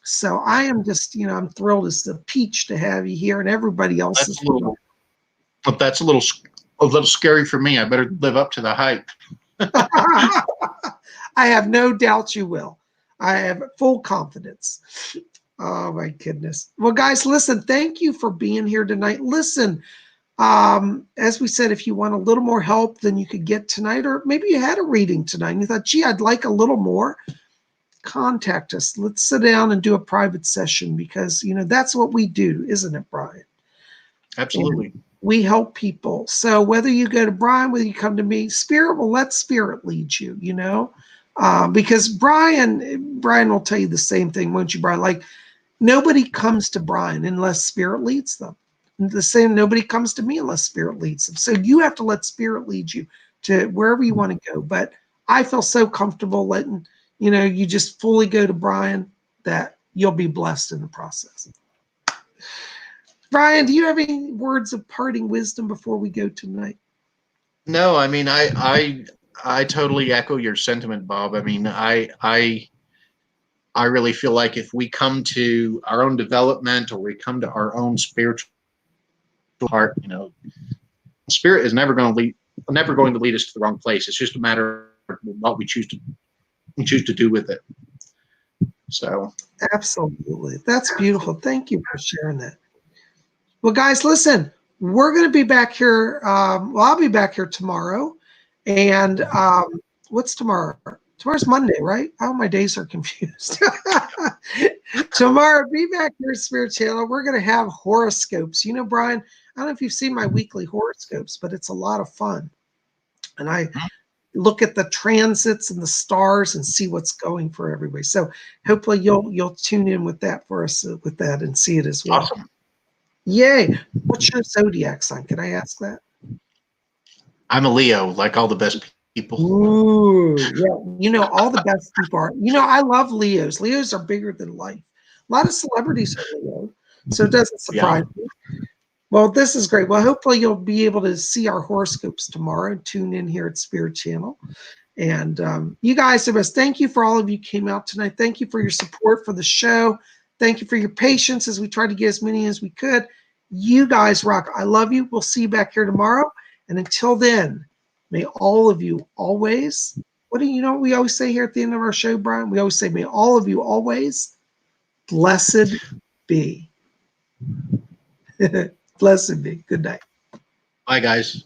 So I am just, you know, I'm thrilled as a peach to have you here, and everybody else is. But that's a little scary for me. I better live up to the hype. I have no doubt you will. I have full confidence. Oh my goodness. Well, guys, listen, thank you for being here tonight. Listen, as we said, if you want a little more help than you could get tonight, or maybe you had a reading tonight and you thought, gee, I'd like a little more, contact us. Let's sit down and do a private session, because, you know, that's what we do, isn't it, Brian? Absolutely. And we help people. So whether you go to Brian, whether you come to me, Spirit will let Spirit lead you, you know, because Brian will tell you the same thing, won't you, Brian? Like, nobody comes to Brian unless Spirit leads them. The same, nobody comes to me unless Spirit leads them. So you have to let Spirit lead you to wherever you want to go. But I feel so comfortable letting, you know, you just fully go to Brian, that you'll be blessed in the process. Brian, do you have any words of parting wisdom before we go tonight? No, I mean, I totally echo your sentiment, Bob. I mean, I really feel like if we come to our own development, or we come to our own spiritual heart, you know, Spirit is never going to lead us to the wrong place. It's just a matter of what we choose to do with it. So absolutely, that's beautiful. Thank you for sharing that. Well, guys, listen, we're going to be back here. Well, I'll be back here tomorrow. And what's tomorrow? Tomorrow's Monday, right? Oh, my days are confused. Tomorrow, be back here at Spirit Channel. We're going to have horoscopes. You know, Brian, I don't know if you've seen my weekly horoscopes, but it's a lot of fun. And I look at the transits and the stars and see what's going for everybody. So hopefully you'll tune in with that for us with that and see it as well. awesome. Yay. What's your zodiac sign? Can I ask that? I'm a Leo, like all the best people. Ooh, yeah. You know, all the best people are. You know, I love Leos. Leos are bigger than life. A lot of celebrities are Leo, so it doesn't surprise me. Well, this is great. Well, hopefully you'll be able to see our horoscopes tomorrow and tune in here at Spirit Channel. And you guys are best. Thank you for all of you came out tonight. Thank you for your support for the show. Thank you for your patience as we tried to get as many as we could. You guys rock. I love you. We'll see you back here tomorrow. And until then, may all of you always, what we always say here at the end of our show, Brian? We always say, may all of you always blessed be. Blessed be. Good night. Bye, guys.